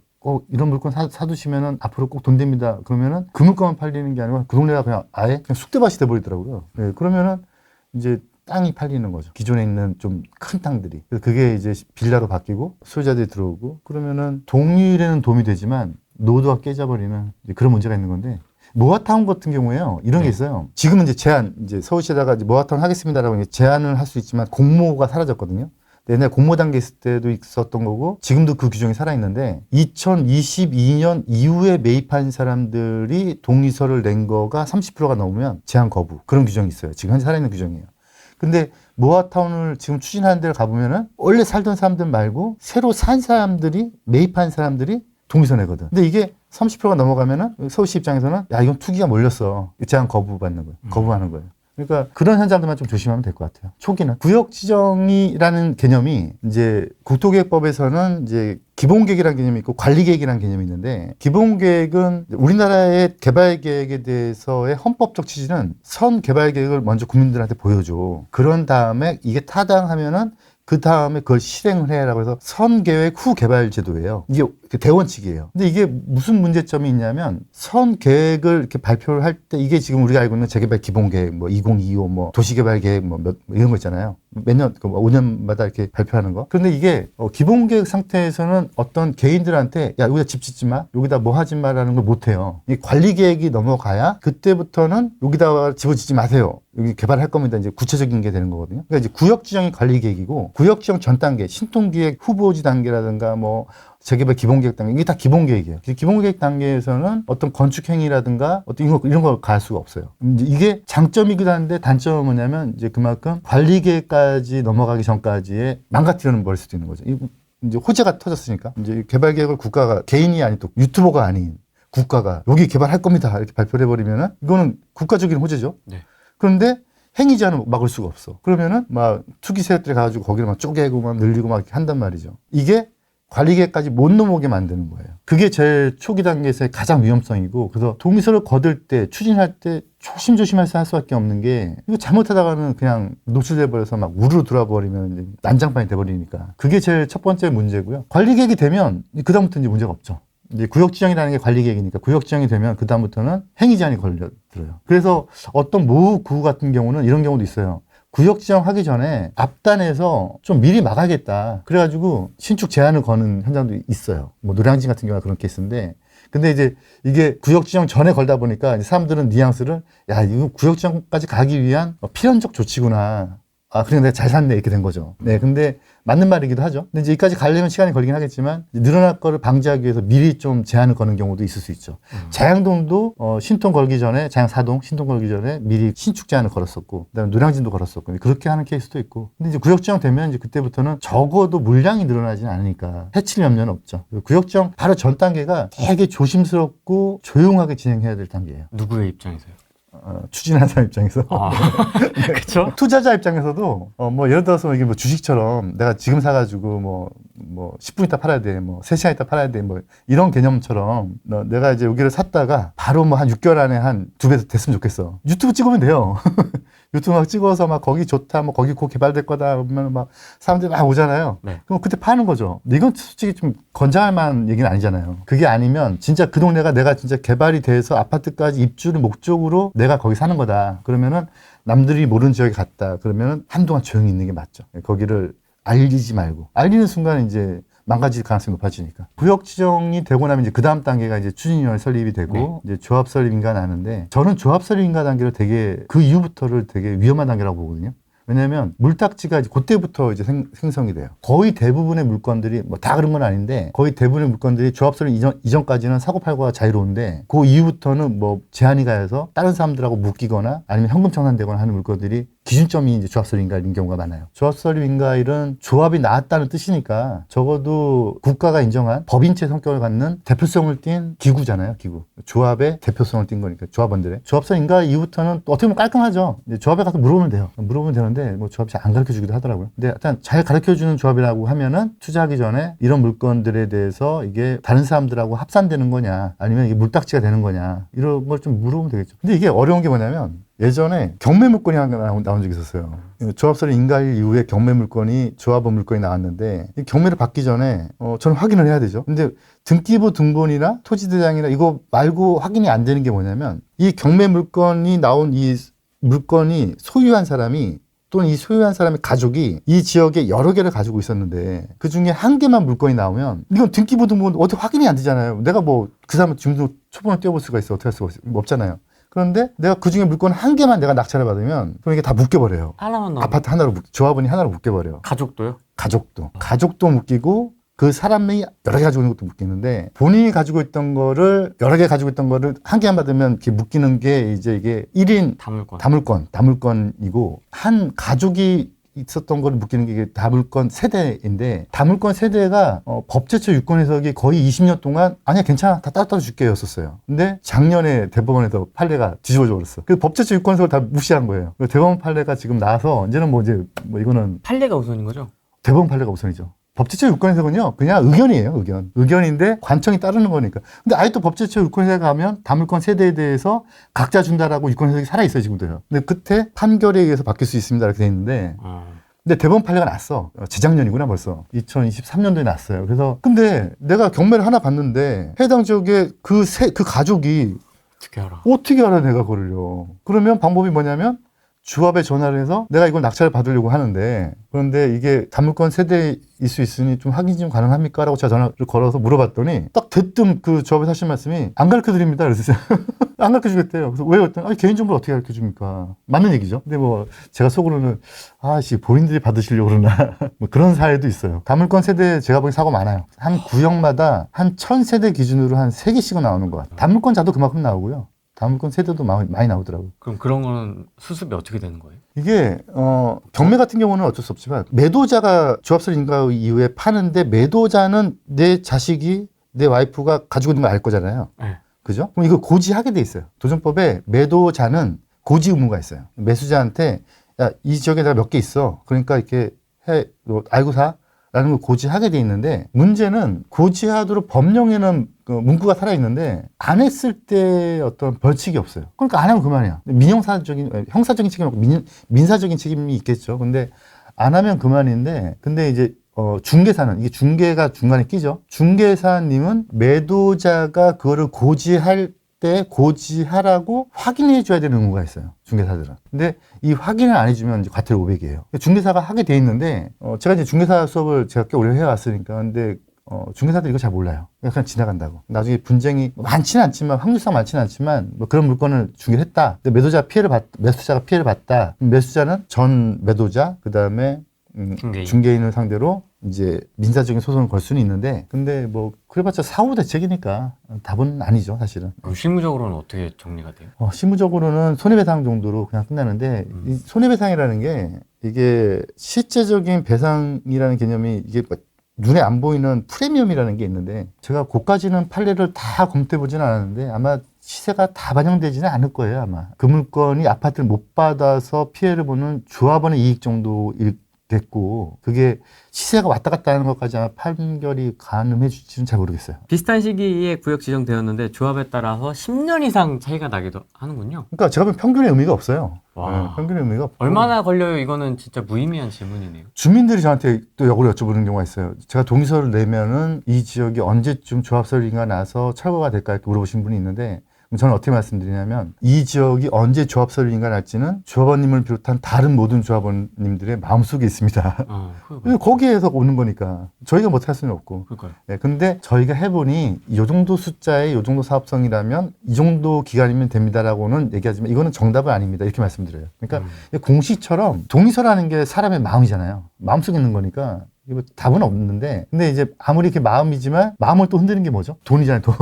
이런 물건 사두시면은 앞으로 꼭 돈 됩니다, 그러면은 그 물건만 팔리는 게 아니고 그 동네가 그냥 아예 그냥 쑥대밭이 돼버리더라고요. 네, 그러면은 이제 땅이 팔리는 거죠. 기존에 있는 좀 큰 땅들이. 그래서 그게 이제 빌라로 바뀌고 소유자들이 들어오고, 그러면은 동일에는 도움이 되지만 노후도가 깨져버리는 이제 그런 문제가 있는 건데, 모아타운 같은 경우에요, 이런 게 있어요. 지금은 이제 서울시에다가 이제 모아타운 하겠습니다라고 이제 제안을 할 수 있지만 공모가 사라졌거든요. 옛날 공모 단계 있을 때도 있었던 거고 지금도 그 규정이 살아있는데, 2022년 이후에 매입한 사람들이 동의서를 낸 거가 30%가 넘으면 제한 거부, 그런 규정이 있어요. 지금 현재 살아있는 규정이에요. 근데 모아타운을 지금 추진하는 데를 가보면은 원래 살던 사람들 말고 새로 산 사람들이, 매입한 사람들이 동의서 내거든. 근데 이게 30%가 넘어가면은 서울시 입장에서는 야, 이건 투기가 몰렸어, 제한 거부받는 거예요. 거부하는 거예요. 그러니까 그런 현장들만 좀 조심하면 될 것 같아요. 초기는 구역 지정이라는 개념이 이제 국토계획법에서는 이제 기본계획이라는 개념이 있고 관리계획이라는 개념이 있는데, 기본계획은 우리나라의 개발계획에 대해서의 헌법적 취지는 선 개발계획을 먼저 국민들한테 보여줘. 그런 다음에 이게 타당하면은 그 다음에 그걸 실행을 해라고 해서 선계획 후 개발 제도예요. 이게 대원칙이에요. 근데 이게 무슨 문제점이 있냐면, 선계획을 이렇게 발표를 할 때 이게 지금 우리가 알고 있는 재개발 기본계획 뭐 2025 뭐 도시개발계획 뭐 이런 거 있잖아요. 매년 5년마다 이렇게 발표하는 거. 그런데 이게 기본계획 상태에서는 어떤 개인들한테 야, 여기다 집 짓지 마, 여기다 뭐 하지 마라는 걸 못 해요. 이 관리계획이 넘어가야 그때부터는 여기다 집을 짓지 마세요, 여기 개발할 겁니다, 이제 구체적인 게 되는 거거든요. 그러니까 이제 구역지정이 관리계획이고, 구역지정 전 단계, 신통기획 후보지 단계라든가 뭐 재개발 기본계획 단계, 이게 다 기본계획이에요. 기본계획 단계에서는 어떤 건축행위라든가 어떤 이런 걸 갈 수가 없어요. 이게 장점이기도 한데 단점은 뭐냐면 이제 그만큼 관리계획까지 넘어가기 전까지의 망가뜨리는 걸 수도 있는 거죠. 이제 호재가 터졌으니까 이제 개발계획을 국가가, 개인이 아닌 또 유튜버가 아닌 국가가 여기 개발할 겁니다 이렇게 발표를 해버리면은 이거는 국가적인 호재죠. 네. 그런데 행위 제한은 막을 수가 없어. 그러면은 막 투기 세력들이 가가지고 거기를 막 쪼개고 막 늘리고 막 이렇게 한단 말이죠. 이게 관리계획까지 못 넘어오게 만드는 거예요. 그게 제일 초기 단계에서의 가장 위험성이고, 그래서 동의서를 거둘 때, 추진할 때 조심조심해서 할 수밖에 없는 게, 이거 잘못하다가는 그냥 노출돼 버려서 막 우르르 들어와 버리면 난장판이 돼 버리니까, 그게 제일 첫 번째 문제고요. 관리계획이 되면 그다음부터 이제 문제가 없죠. 이제 구역지정이라는 게 관리계획이니까 구역지정이 되면 그다음부터는 행위 제한이 걸려들어요. 그래서 어떤 모구구 같은 경우는 이런 경우도 있어요. 구역 지정하기 전에 앞단에서 좀 미리 막아야겠다, 그래가지고 신축 제한을 거는 현장도 있어요. 뭐 노량진 같은 경우가 그런 케이스인데, 근데 이제 이게 구역 지정 전에 걸다 보니까 사람들은 뉘앙스를 야, 이거 구역 지정까지 가기 위한 필연적 조치구나, 그래, 내가 잘 샀네. 이렇게 된 거죠. 네, 근데 맞는 말이기도 하죠. 근데 이제 여기까지 가려면 시간이 걸리긴 하겠지만, 늘어날 거를 방지하기 위해서 미리 좀 제한을 거는 경우도 있을 수 있죠. 자양동도, 신통 걸기 전에, 자양 4동, 신통 걸기 전에 미리 신축 제한을 걸었었고, 그 다음에 노량진도 걸었었고, 그렇게 하는 케이스도 있고. 근데 이제 구역지정 되면 이제 그때부터는 적어도 물량이 늘어나지는 않으니까 해칠 염려는 없죠. 구역지정 바로 전 단계가 되게 조심스럽고 조용하게 진행해야 될 단계예요. 누구의 입장에서요? 추진하는 사람 입장에서. 그쵸? 투자자 입장에서도, 뭐, 예를 들어서 이게 뭐 주식처럼 내가 지금 사가지고 뭐 10분 있다 팔아야 돼, 뭐 3시간 있다 팔아야 돼, 뭐 이런 개념처럼 내가 이제 여기를 샀다가 바로 뭐 한 6개월 안에 한 2배 됐으면 좋겠어. 유튜브 찍으면 돼요. 유튜브 막 찍어서 막 거기 좋다, 뭐 거기 곧 개발될 거다, 그러면 막 사람들이 막 오잖아요. 네. 그럼 그때 파는 거죠. 근데 이건 솔직히 좀 권장할 만한 얘기는 아니잖아요. 그게 아니면 진짜 그 동네가 내가 진짜 개발이 돼서 아파트까지 입주를 목적으로 내가 거기 사는 거다. 그러면은 남들이 모르는 지역에 갔다. 그러면은 한동안 조용히 있는 게 맞죠. 거기를 알리지 말고. 알리는 순간 이제 망가질 가능성이 높아지니까. 구역 지정이 되고 나면 이제 그 다음 단계가 이제 추진위원회 설립이 되고, 이제 조합 설립인가 나는데, 저는 조합 설립인가 단계를 되게, 그 이후부터를 되게 위험한 단계라고 보거든요. 왜냐면 물딱지가 이제 그때부터 이제 생성이 돼요. 거의 대부분의 물건들이 뭐 다 그런 건 아닌데 거의 대부분의 물건들이 조합 설립 이전까지는 사고팔고가 자유로운데 그 이후부터는 뭐 제한이 가해서 다른 사람들하고 묶이거나 아니면 현금 청산되거나 하는 물건들이 기준점이 이제 조합 설립 인가일인 경우가 많아요. 조합 설립 인가일은 조합이 나왔다는 뜻이니까 적어도 국가가 인정한 법인체 성격을 갖는 대표성을 띈 기구잖아요. 기구. 조합의 대표성을 띈 거니까 조합원들의. 조합 설립 인가일 이후부터는 또 어떻게 보면 깔끔하죠. 이제 조합에 가서 물어보면 돼요. 물어보면 되는데 뭐 조합이 잘 안 가르쳐주기도 하더라고요. 근데 일단 잘 가르쳐주는 조합이라고 하면은 투자하기 전에 이런 물건들에 대해서 이게 다른 사람들하고 합산되는 거냐 아니면 이게 물딱지가 되는 거냐 이런 걸 좀 물어보면 되겠죠. 근데 이게 어려운 게 뭐냐면 예전에 경매 물건이 하나 나온 적이 있었어요. 조합설립 인가일 이후에 경매 물건이 조합원 물건이 나왔는데 이 경매를 받기 전에 저는 확인을 해야 되죠. 근데 등기부 등본이나 토지대장이나 이거 말고 확인이 안 되는 게 뭐냐면 이 경매 물건이 나온 이 물건이 소유한 사람이 또는 이 소유한 사람의 가족이 이 지역에 여러 개를 가지고 있었는데 그 중에 한 개만 물건이 나오면 이건 등기부 등본 어떻게 확인이 안 되잖아요. 내가 뭐 그 사람 주민등록 초본을 떼어볼 수가 있어. 어떻게 할 수가 없잖아요. 그런데 내가 그 중에 물건 한 개만 내가 낙찰을 받으면 그럼 이게 다 묶여버려요. 하나만 아파트 하나로 조합원이 하나로 묶여버려요. 가족도요? 가족도 묶이고 그 사람이 여러 개 가지고 있는 것도 묶이는데 본인이 가지고 있던 거를 여러 개 가지고 있던 거를 한 개만 받으면 이렇게 묶이는 게 이제 이게 1인 다물건이고 한 가족이 있었던 거를 묶이는 게 이게 다물건 세대인데 다물건 세대가 법제처 유권 해석이 거의 20년 동안 아니야 괜찮아 다 따로 줄게 였었어요. 근데 작년에 대법원에서 판례가 뒤집어져 버렸어. 그 법제처 유권 해석을 다 무시한 거예요. 대법원 판례가 지금 나와서 이제는 뭐 이거는 판례가 우선인 거죠? 대법원 판례가 우선이죠. 법제처 유권 해석은요, 그냥 의견이에요, 의견인데 관청이 따르는 거니까. 근데 아예 또 법제처 유권 해석 하면 다물건 세대에 대해서 각자 준다라고 유권 해석이 살아있어요, 지금도요. 근데 끝에 판결에 의해서 바뀔 수 있습니다, 이렇게 돼 있는데. 근데 대법원 판례가 났어. 재작년이구나, 벌써. 2023년도에 났어요. 그래서, 근데 내가 경매를 하나 봤는데 해당 지역에 그 가족이 어떻게 알아, 내가 그걸요. 그러면 방법이 뭐냐면 조합에 전화를 해서 내가 이걸 낙찰을 받으려고 하는데 그런데 이게 다물건 세대일 수 있으니 좀 확인 좀 가능합니까? 라고 제가 전화를 걸어서 물어봤더니 딱 대뜸 그 조합에서 하신 말씀이 안 가르쳐 드립니다. 그래서 안 가르쳐 주겠대요. 그래서 왜요? 아니, 개인정보를 어떻게 가르쳐 줍니까? 맞는 얘기죠. 근데 뭐 제가 속으로는 본인들이 받으시려고 그러나 뭐 그런 사례도 있어요. 다물건 세대 제가 보기엔 사고 많아요. 한 구역마다 한 1000세대 기준으로 한 3개씩은 나오는 것 같아요. 다물건 자도 그만큼 나오고요. 다물건 세대도 많이 나오더라고요. 그럼 그런 거는 수습이 어떻게 되는 거예요? 이게 경매 같은 경우는 어쩔 수 없지만 매도자가 조합설 인가 이후에 파는데 매도자는 내 자식이 내 와이프가 가지고 있는 걸 알 거잖아요. 네. 그죠? 그럼 이거 고지하게 돼 있어요. 도정법에 매도자는 고지 의무가 있어요. 매수자한테 야, 이 지역에 내가 몇 개 있어. 그러니까 이렇게 해, 너 알고 사. 라는 걸 고지하게 돼 있는데 문제는 고지하도록 법령에는 그 문구가 살아있는데 안 했을 때 어떤 벌칙이 없어요. 그러니까 안 하면 그만이야. 형사적인 책임 없고 민사적인 책임이 있겠죠. 근데 안 하면 그만인데 근데 이제 중개사는 이게 중개가 중간에 끼죠. 중개사님은 매도자가 그거를 고지할 때 고지하라고 확인해 줘야 되는 의무가 있어요. 중개사들은. 근데 이 확인을 안 해주면 이제 과태료 500이에요. 중개사가 하게 돼 있는데 제가 이제 중개사 수업을 제가 꽤 오래 해왔으니까 근데 중개사들 이거 잘 몰라요. 그냥 지나간다고. 나중에 분쟁이 많지는 않지만 확률상 많지는 않지만 뭐 그런 물건을 중개했다. 근데 매수자가 피해를 봤다. 매수자는 전 매도자 그다음에 중개인을 상대로 이제 민사적인 소송을 걸 수는 있는데 근데 뭐 그래봤자 사후 대책이니까 답은 아니죠 사실은. 그럼 실무적으로는 어떻게 정리가 돼요? 실무적으로는 손해배상 정도로 그냥 끝나는데 이 손해배상이라는 게 이게 실제적인 배상이라는 개념이 이게 눈에 안 보이는 프리미엄이라는 게 있는데 제가 그까지는 판례를 다 검토해보지는 않았는데 아마 시세가 다 반영되지는 않을 거예요 아마. 그 물건이 아파트를 못 받아서 피해를 보는 조합원의 이익 정도겠고 그게 시세가 왔다 갔다 하는 것까지 아마 판결이 가늠해 줄지는 잘 모르겠어요. 비슷한 시기에 구역 지정되었는데 조합에 따라서 10년 이상 차이가 나기도 하는군요. 그러니까 제가 보면 평균의 의미가 없어요. 와. 평균의 의미가 없고. 얼마나 걸려요? 이거는 진짜 무의미한 질문이네요. 주민들이 저한테 또 역으로 여쭤보는 경우가 있어요. 제가 동의서를 내면은 이 지역이 언제쯤 조합 설리가 나서 철거가 될까 이렇게 물어보신 분이 있는데 저는 어떻게 말씀드리냐면 이 지역이 언제 조합 설리가 날지는 조합원님을 비롯한 다른 모든 조합원님들의 마음속에 있습니다. 거기에서 오는 거니까 저희가 못할 수는 없고. 그러니까요. 네, 근데 저희가 해보니 이 정도 숫자의 이 정도 사업성이라면 이 정도 기간이면 됩니다라고는 얘기하지만 이거는 정답은 아닙니다. 이렇게 말씀드려요. 그러니까 공식처럼 동의서라는 게 사람의 마음이잖아요. 마음속에 있는 거니까 이거 답은 없는데 근데 이제 아무리 이렇게 마음이지만 마음을 또 흔드는 게 뭐죠? 돈이잖아요. 돈.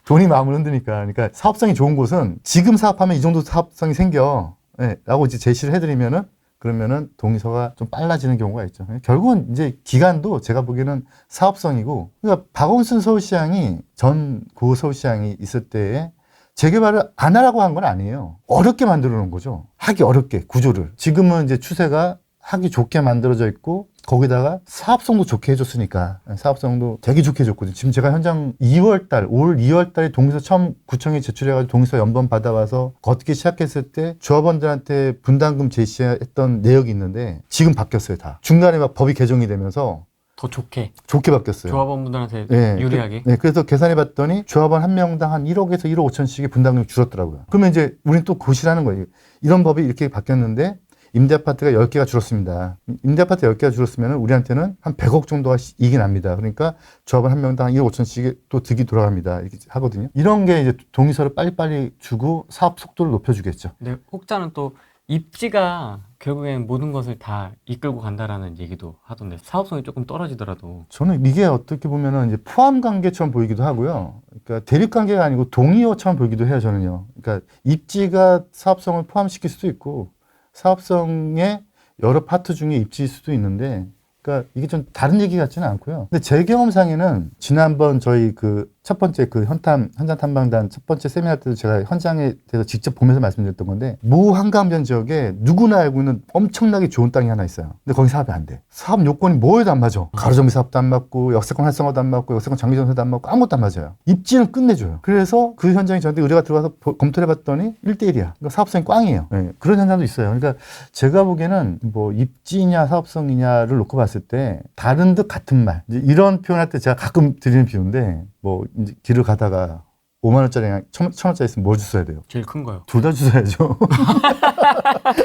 돈이 마음을 흔드니까. 그러니까 사업성이 좋은 곳은 지금 사업하면 이 정도 사업성이 생겨. 네, 라고 이제 제시를 해드리면은 그러면은 동의서가 좀 빨라지는 경우가 있죠. 결국은 이제 기간도 제가 보기에는 사업성이고 그러니까 박원순 서울시장이 전 고 서울시장이 있을 때에 재개발을 안 하라고 한 건 아니에요. 어렵게 만들어 놓은 거죠. 하기 어렵게 구조를. 지금은 이제 추세가 하기 좋게 만들어져 있고 거기다가 사업성도 좋게 해줬으니까 사업성도 되게 좋게 해줬거든요. 지금 제가 현장 올 2월달에 동의서 처음 구청에 제출해가지고 동의서 연번 받아와서 걷기 시작했을 때 조합원들한테 분담금 제시했던 내역이 있는데 지금 바뀌었어요 다. 중간에 막 법이 개정이 되면서 더 좋게 바뀌었어요. 조합원분들한테 네, 유리하게. 그래서 계산해봤더니 조합원 한 명당 한 1억에서 1억 5천씩의 분담금이 줄었더라고요. 그러면 이제 우리는 또 고시라는 거예요. 이런 법이 이렇게 바뀌었는데 임대아파트가 10개가 줄었습니다. 임대아파트 10개가 줄었으면 우리한테는 한 100억 정도가 이익이 납니다. 그러니까 조합원 한 명당 1억 5천씩이 또 득이 돌아갑니다. 이렇게 하거든요. 이런 게 이제 동의서를 빨리빨리 주고 사업 속도를 높여주겠죠. 근데 혹자는 또 입지가 결국엔 모든 것을 다 이끌고 간다라는 얘기도 하던데 사업성이 조금 떨어지더라도 저는 이게 어떻게 보면은 이제 포함 관계처럼 보이기도 하고요. 그러니까 대립 관계가 아니고 동의어처럼 보이기도 해요, 저는요. 그러니까 입지가 사업성을 포함시킬 수도 있고 사업성의 여러 파트 중에 입지일 수도 있는데, 그러니까 이게 좀 다른 얘기 같지는 않고요. 근데 제 경험상에는 지난번 저희 그 첫 번째 그 현장 탐방단 첫 번째 세미나 때도 제가 현장에 대해서 직접 보면서 말씀드렸던 건데 무한강변 지역에 누구나 알고 있는 엄청나게 좋은 땅이 하나 있어요. 근데 거기 사업이 안 돼. 사업 요건이 뭐에도 안 맞아. 가로정비 사업도 안 맞고 역세권 활성화도 안 맞고 역세권 장기전세도 안 맞고 아무것도 안 맞아요. 입지는 끝내줘요. 그래서 그 현장에 저한테 의뢰가 들어가서 검토를 해봤더니 1대1이야. 그러니까 사업성이 꽝이에요. 네, 그런 현장도 있어요. 그러니까 제가 보기에는 뭐 입지냐 사업성이냐를 놓고 봤을 때 다른 듯 같은 말. 이제 이런 표현할 때 제가 가끔 드리는 비유인데 뭐 이제 길을 가다가 5만 원짜리랑 1,000원짜리 있으면 뭘 주셔야 돼요? 제일 큰 거요. 둘 다 주셔야죠.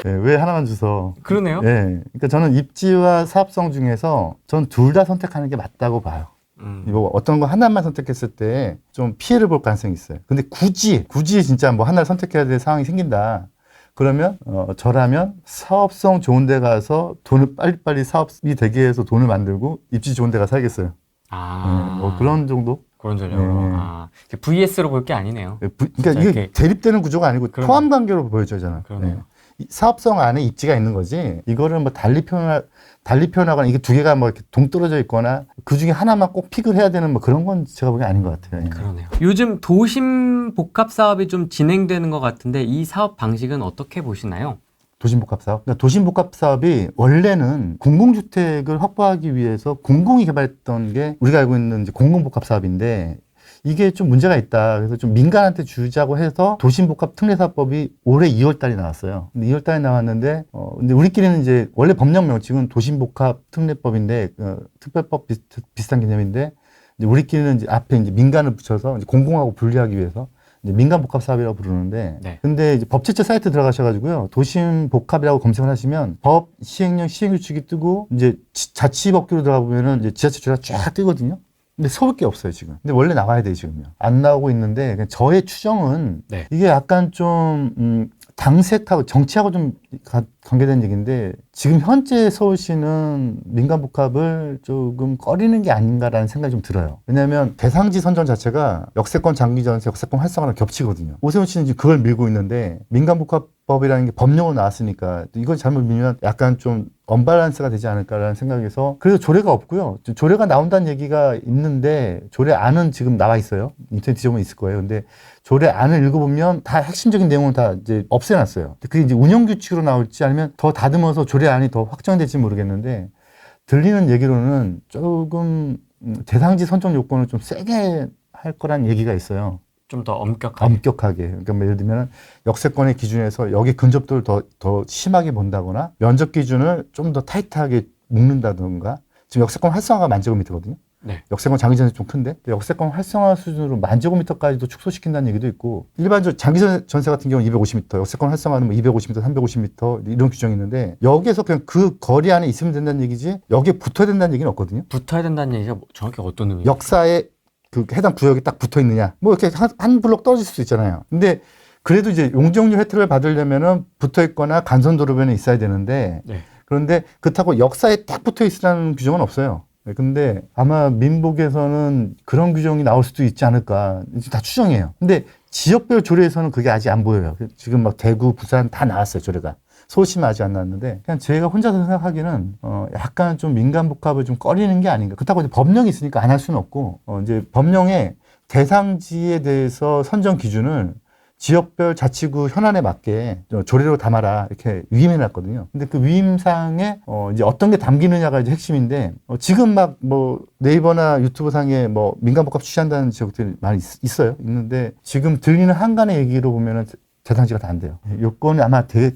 네, 왜 하나만 주서? 그러네요. 네, 그러니까 저는 입지와 사업성 중에서 전 둘 다 선택하는 게 맞다고 봐요. 이거 어떤 거 하나만 선택했을 때 좀 피해를 볼 가능성이 있어요. 근데 굳이 진짜 뭐 하나를 선택해야 될 상황이 생긴다. 그러면 저라면 사업성 좋은 데 가서 돈을 빨리빨리 사업이 되게 해서 돈을 만들고 입지 좋은 데 가서 살겠어요. 뭐 그런 정도? 그런 전략으로. VS로 볼 게 아니네요. 그러니까 이게 이렇게 대립되는 구조가 아니고 그러네. 포함 관계로 보여져잖아. 그러네요. 사업성 안에 입지가 있는 거지. 이거를 뭐 달리 표현하거나 이게 두 개가 뭐 이렇게 동떨어져 있거나 그 중에 하나만 꼭 픽을 해야 되는 뭐 그런 건 제가 보기엔 아닌 것 같아요. 예. 그러네요. 요즘 도심 복합 사업이 좀 진행되는 것 같은데 이 사업 방식은 어떻게 보시나요? 도심복합사업. 그러니까 도심복합사업이 원래는 공공주택을 확보하기 위해서 공공이 개발했던 게 우리가 알고 있는 이제 공공복합사업인데 이게 좀 문제가 있다. 그래서 좀 민간한테 주자고 해서 도심복합특례사업법이 올해 2월달에 나왔어요. 근데 2월달에 나왔는데, 근데 우리끼리는 이제 원래 법령 명칭은 도심복합특례법인데, 특별법 비슷한 개념인데, 이제 우리끼리는 이제 앞에 이제 민간을 붙여서 이제 공공하고 분리하기 위해서 이제 민간복합사업이라고 부르는데, 네. 근데 이제 법제처 사이트 들어가셔가지고요, 도심복합이라고 검색을 하시면 법 시행령 시행규칙이 뜨고 이제 자치법규로 들어가 보면은 이제 지자체 조례가 쫙 뜨거든요. 근데 서울 게 없어요, 지금. 근데 원래 나와야 돼요, 지금요. 안 나오고 있는데, 그냥 저의 추정은 네. 이게 약간 좀, 당색하고 정치하고 좀 관계된 얘기인데, 지금 현재 서울시는 민간복합을 조금 꺼리는 게 아닌가라는 생각이 좀 들어요. 왜냐하면 대상지 선정 자체가 역세권 장기전세, 역세권 활성화랑 겹치거든요. 오세훈 씨는 지금 그걸 밀고 있는데, 민간복합법이라는 게 법령으로 나왔으니까, 이걸 잘못 밀면 약간 좀 언밸런스가 되지 않을까라는 생각에서, 그래서 조례가 없고요. 조례가 나온다는 얘기가 있는데, 조례안은 지금 나와 있어요. 인터넷 뒤져보면 있을 거예요. 근데 조례안을 읽어보면 다 핵심적인 내용은 다 이제 없애놨어요. 그게 이제 운영규칙으로 나올지 아니면 더 다듬어서 조례안이 더 확정될지 모르겠는데, 들리는 얘기로는 조금 대상지 선정 요건을 좀 세게 할 거란 얘기가 있어요. 좀 더 엄격하게. 엄격하게. 그러니까 뭐 예를 들면 역세권의 기준에서 여기 근접도를 더 심하게 본다거나 면적 기준을 좀 더 타이트하게 묶는다든가. 지금 역세권 활성화가 10,000제곱미터거든요. 네. 역세권 장기전세 좀 큰데 역세권 활성화 수준으로 10,000제곱미터까지도 축소시킨다는 얘기도 있고, 일반적으로 장기전세 같은 경우는 250m, 역세권 활성화는 뭐 250m, 350m 이런 규정이 있는데, 여기에서 그냥 그 거리 안에 있으면 된다는 얘기지 여기에 붙어야 된다는 얘기는 없거든요. 붙어야 된다는 얘기가 정확히 어떤 의미예요? 역사에 그 해당 구역이 딱 붙어 있느냐, 뭐 이렇게 한 블록 떨어질 수 있잖아요. 근데 그래도 이제 용적률 혜택을 받으려면은 붙어 있거나 간선도로변에 있어야 되는데, 네. 그런데 그렇다고 역사에 딱 붙어 있으라는 규정은 없어요. 근데 아마 민복에서는 그런 규정이 나올 수도 있지 않을까. 다 추정이에요. 근데 지역별 조례에서는 그게 아직 안 보여요. 지금 막 대구, 부산 다 나왔어요, 조례가. 서울시만 아직 안 나왔는데, 그냥 제가 혼자서 생각하기는 약간 좀 민간복합을 좀 꺼리는 게 아닌가. 그렇다고 이제 법령이 있으니까 안 할 수는 없고, 이제 법령에 대상지에 대해서 선정 기준을 지역별 자치구 현안에 맞게 조례로 담아라 이렇게 위임해 놨거든요. 근데 그 위임상에 이제 어떤 게 담기느냐가 이제 핵심인데, 지금 막 뭐 네이버나 유튜브 상에 뭐 민간복합 취시한다는 지역들이 많이 있어요. 있는데 지금 들리는 한간의 얘기로 보면은 대상지가 다 안 돼요. 요건이 아마 되게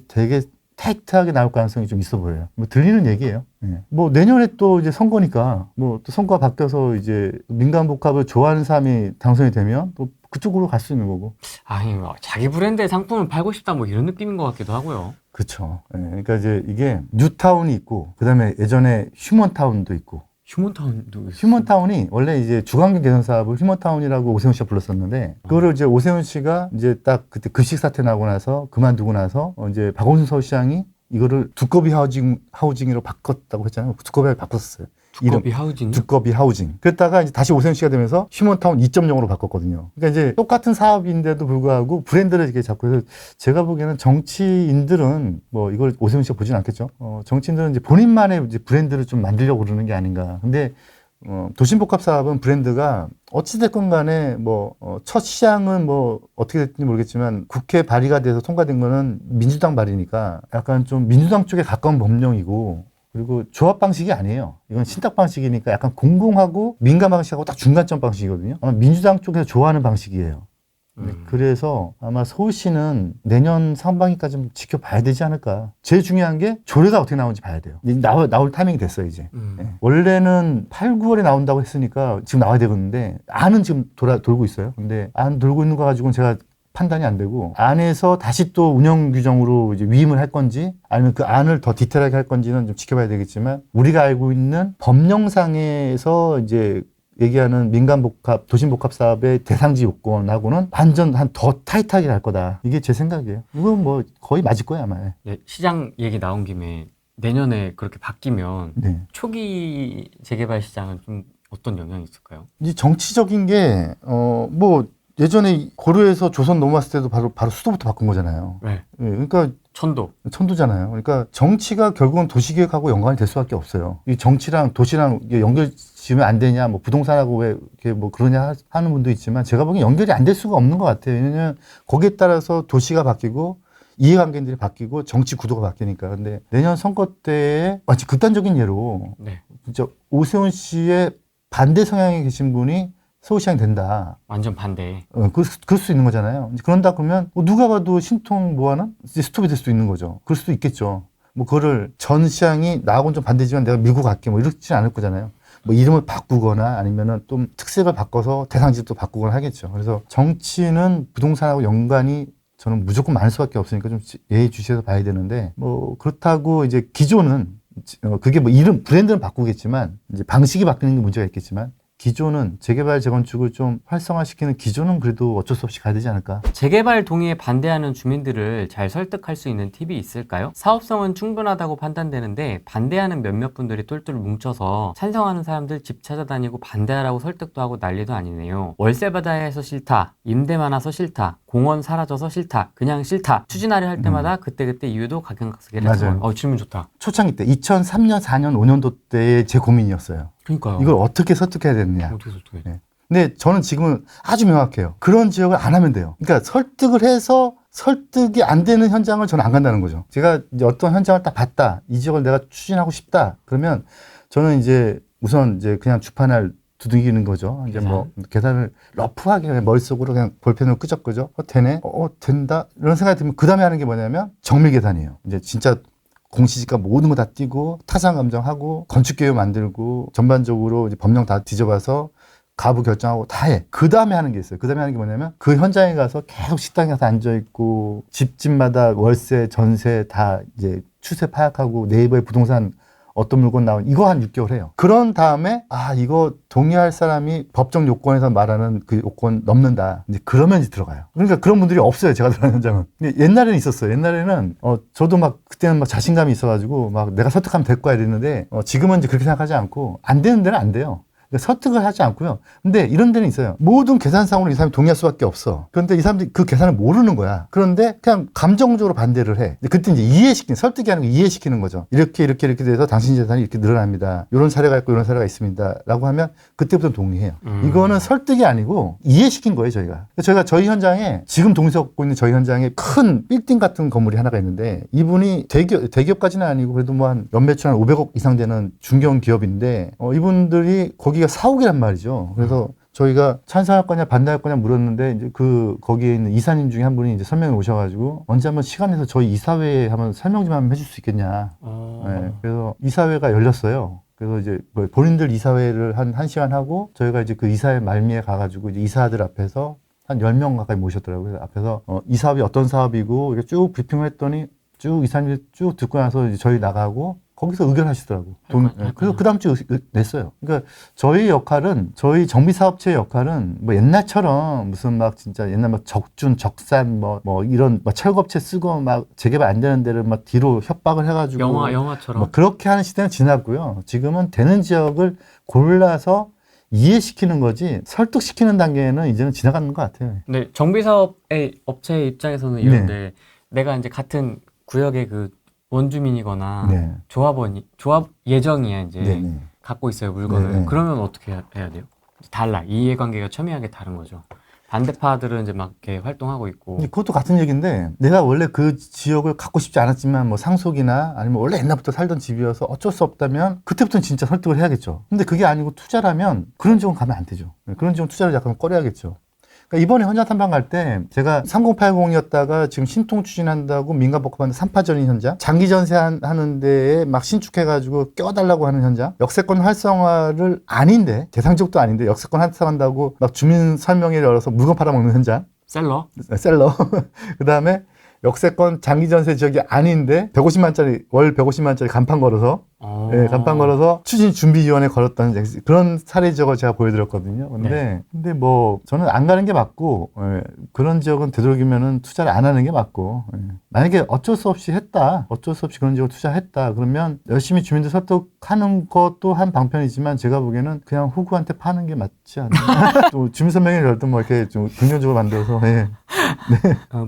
타이트하게 나올 가능성이 좀 있어 보여요. 뭐 들리는 얘기예요. 예. 뭐 내년에 또 이제 선거니까 뭐 또 선거가 바뀌어서 이제 민간복합을 좋아하는 사람이 당선이 되면 또 그쪽으로 갈 수 있는 거고. 아니, 뭐 자기 브랜드의 상품을 팔고 싶다 뭐 이런 느낌인 것 같기도 하고요. 그렇죠. 예. 그러니까 이제 이게 뉴타운이 있고, 그다음에 예전에 휴먼타운도 있고. 휴먼타운도 있어요. 휴먼타운이 원래 이제 주간경 개선 사업을 휴먼타운이라고 오세훈 씨가 불렀었는데, 그거를 이제 오세훈 씨가 이제 딱 그때 급식 사태 나고 나서 그만두고 나서 이제 박원순 서울시장이 이거를 두꺼비 하우징으로 바꿨다고 했잖아요. 두꺼비를 바꿨었어요. 두꺼비 하우징. 두꺼비 하우징. 그랬다가 이제 다시 오세훈 씨가 되면서 휴먼타운 2.0으로 바꿨거든요. 그러니까 이제 똑같은 사업인데도 불구하고 브랜드를 이렇게 잡고 해서, 제가 보기에는 정치인들은 뭐 이걸 오세훈 씨가 보진 않겠죠. 정치인들은 이제 본인만의 이제 브랜드를 좀 만들려고 그러는 게 아닌가. 근데 도심복합 사업은 브랜드가 어찌됐건 간에 뭐 첫 시장은 뭐 어떻게 됐는지 모르겠지만 국회 발의가 돼서 통과된 거는 민주당 발의니까 약간 좀 민주당 쪽에 가까운 법령이고, 그리고 조합 방식이 아니에요. 이건 신탁 방식이니까 약간 공공하고 민간 방식하고 딱 중간점 방식이거든요. 아마 민주당 쪽에서 좋아하는 방식이에요. 그래서 아마 서울시는 내년 상반기까지 지켜봐야 되지 않을까. 제일 중요한 게 조례가 어떻게 나오는지 봐야 돼요. 나올 타이밍이 됐어요, 이제. 예. 원래는 8, 9월에 나온다고 했으니까 지금 나와야 되겠는데, 안은 지금 돌고 있어요. 근데 안 돌고 있는 거 가지고는 제가 판단이 안 되고, 안에서 다시 또 운영 규정으로 이제 위임을 할 건지 아니면 그 안을 더 디테일하게 할 건지는 좀 지켜봐야 되겠지만, 우리가 알고 있는 법령상에서 이제 얘기하는 민간복합, 도심복합 사업의 대상지 요건하고는 완전 한 더 타이트하게 갈 거다. 이게 제 생각이에요. 이건 뭐 거의 맞을 거예요, 아마. 네, 시장 얘기 나온 김에 내년에 그렇게 바뀌면 네. 초기 재개발 시장은 좀 어떤 영향이 있을까요? 이 정치적인 게 뭐 예전에 고려에서 조선 넘어왔을 때도 바로 수도부터 바꾼 거잖아요. 네. 예, 그러니까 천도잖아요. 그러니까 정치가 결국은 도시계획하고 연관이 될 수밖에 없어요. 이 정치랑 도시랑 이게 연결 지으면 안 되냐, 뭐 부동산하고 왜 이렇게 뭐 그러냐 하는 분도 있지만, 제가 보기엔 연결이 안 될 수가 없는 것 같아요. 왜냐면 거기에 따라서 도시가 바뀌고 이해관계들이 바뀌고 정치 구도가 바뀌니까. 근데 내년 선거 때에 마치 극단적인 예로 네. 진짜 오세훈 씨의 반대 성향에 계신 분이 서울시장이 된다. 완전 반대. 그럴 수 있는 거잖아요. 그런다 그러면 누가 봐도 신통 뭐하는 스톱이 될 수도 있는 거죠. 그럴 수도 있겠죠. 뭐 그거를 전 시장이 나하고는 좀 반대지만 내가 밀고 갈게 뭐 이렇지 않을 거잖아요. 뭐 이름을 바꾸거나 아니면은 좀 특색을 바꿔서 대상지도 바꾸거나 하겠죠. 그래서 정치는 부동산하고 연관이 저는 무조건 많을 수밖에 없으니까 좀 예의주시해서 봐야 되는데, 뭐 그렇다고 이제 기존은 그게 뭐 이름 브랜드는 바꾸겠지만 이제 방식이 바뀌는 게 문제가 있겠지만, 기존은 재개발 재건축을 좀 활성화시키는 기존은 그래도 어쩔 수 없이 가야 되지 않을까. 재개발 동의에 반대하는 주민들을 잘 설득할 수 있는 팁이 있을까요? 사업성은 충분하다고 판단되는데 반대하는 몇몇 분들이 똘똘 뭉쳐서 찬성하는 사람들 집 찾아다니고 반대하라고 설득도 하고 난리도 아니네요. 월세 받아야 해서 싫다, 임대 많아서 싫다, 공원 사라져서 싫다, 그냥 싫다, 추진하려 할 때마다 그때그때 이유도 각양각색이라. 맞아요. 질문 좋다. 초창기 때 2003년, 4년, 5년도 때의 제 고민이었어요. 그러니까요. 이걸 어떻게 설득해야 되느냐. 어떻게 설득해? 네. 근데 저는 지금은 아주 명확해요. 그런 지역을 안 하면 돼요. 그러니까 설득을 해서 설득이 안 되는 현장을 저는 안 간다는 거죠. 제가 이제 어떤 현장을 딱 봤다. 이 지역을 내가 추진하고 싶다. 그러면 저는 이제 우선 이제 그냥 주판을 두들기는 거죠. 이제 뭐 계산을 러프하게 그냥 머릿속으로 그냥 볼펜으로 끄적끄적. 되네? 된다? 이런 생각이 들면 그 다음에 하는 게 뭐냐면 정밀 계산이에요. 이제 진짜 공시지가 모든 거 다 띄고 타산 감정하고 건축계획 만들고 전반적으로 이제 법령 다 뒤져봐서 가부 결정하고 다 해. 그 다음에 하는 게 있어요. 그 다음에 하는 게 뭐냐면 그 현장에 가서 계속 식당에 가서 앉아있고 집집마다 월세, 전세 다 이제 추세 파악하고 네이버에 부동산 어떤 물건 나오는 이거 한 6개월 해요. 그런 다음에 이거 동의할 사람이 법정 요건에서 말하는 그 요건 넘는다. 이제 그러면 이제 들어가요. 그러니까 그런 분들이 없어요. 제가 들어가는 현장은. 근데 옛날에는 있었어요. 옛날에는 저도 막 그때는 막 자신감이 있어가지고 막 내가 설득하면 될 거야 이랬는데 지금은 이제 그렇게 생각하지 않고 안 되는 데는 안 돼요. 설득을 하지 않고요. 근데 이런 데는 있어요. 모든 계산상으로 이 사람이 동의할 수밖에 없어. 그런데 이 사람들이 그 계산을 모르는 거야. 그런데 그냥 감정적으로 반대를 해. 그때 이제 설득이 아니고 이해시키는 거죠. 이렇게 돼서 당신 재산이 이렇게 늘어납니다. 이런 사례가 있고 이런 사례가 있습니다. 라고 하면 그때부터 동의해요. 이거는 설득이 아니고 이해시킨 거예요, 저희가. 저희 현장에 지금 동의서고 있는 저희 현장에 큰 빌딩 같은 건물이 하나가 있는데 이분이 대기업까지는 아니고 그래도 뭐 한 연매출 한 500억 이상 되는 중견 기업인데 이분들이 거기가 사옥이란 말이죠. 그래서 저희가 찬성할 거냐 반대할 거냐 물었는데 이제 거기에 있는 이사님 중에 한 분이 이제 설명에 오셔가지고 언제 한번 시간 내서 저희 이사회에 한번 설명 좀 한번 해줄 수 있겠냐. 네, 그래서 이사회가 열렸어요. 그래서 이제 본인들 이사회를 한 1시간 하고 저희가 이제 그 이사회 말미에 가가지고 이제 이사들 앞에서 한 10명 가까이 모셨더라고요. 그래서 앞에서 이 사업이 어떤 사업이고 이렇게 쭉 브리핑을 했더니 쭉 이사님이 쭉 듣고 나서 이제 저희 나가고 거기서 의견하시더라고. 그래서 그 다음 주에 냈어요. 그러니까 저희 정비사업체의 역할은 뭐 옛날처럼 무슨 막 진짜 옛날 막 적준, 적산 뭐 이런 막 철거업체 쓰고 막 재개발 안 되는 데를 막 뒤로 협박을 해가지고 영화처럼 뭐 그렇게 하는 시대는 지났고요. 지금은 되는 지역을 골라서 이해시키는 거지 설득시키는 단계는 이제는 지나가는 것 같아요. 네, 정비사업의 업체 입장에서는 이런데 내가 이제 같은 구역의 그 원주민이거나 조합 예정이야 이제 갖고 있어요 물건을. 그러면 어떻게 해야 돼요? 달라. 이해관계가 첨예하게 다른 거죠. 반대파들은 이제 막 이렇게 활동하고 있고. 그것도 같은 얘기인데 내가 원래 그 지역을 갖고 싶지 않았지만 뭐 상속이나 아니면 원래 옛날부터 살던 집이어서 어쩔 수 없다면 그때부터는 진짜 설득을 해야겠죠. 근데 그게 아니고 투자라면 그런 지역은 가면 안 되죠. 그런 지역은 투자를 약간 꺼려야겠죠. 이번에 현장 탐방 갈 때 제가 3080이었다가 지금 신통 추진한다고 민간복합하는 3파전인 현장, 장기 전세 하는 데에 막 신축해가지고 껴달라고 하는 현장, 역세권 활성화를 아닌데 대상지역도 아닌데 역세권 활성화한다고 막 주민 설명회를 열어서 물건 팔아먹는 현장, 셀러. 그 다음에 역세권 장기 전세 지역이 아닌데 150만짜리 월 150만짜리 간판 걸어서 간판 걸어서 추진 준비위원회 걸었던 그런 사례 지역을 제가 보여드렸거든요. 근데 뭐 저는 안 가는 게 맞고 그런 지역은 되도록이면은 투자를 안 하는 게 맞고 만약에 어쩔 수 없이 그런 지역을 투자했다 그러면 열심히 주민들 설득하는 것도 한 방편이지만 제가 보기에는 그냥 후구한테 파는 게 맞지 않나. 주민 설명회를 열든 뭐 이렇게 좀 긍정적으로 만들어서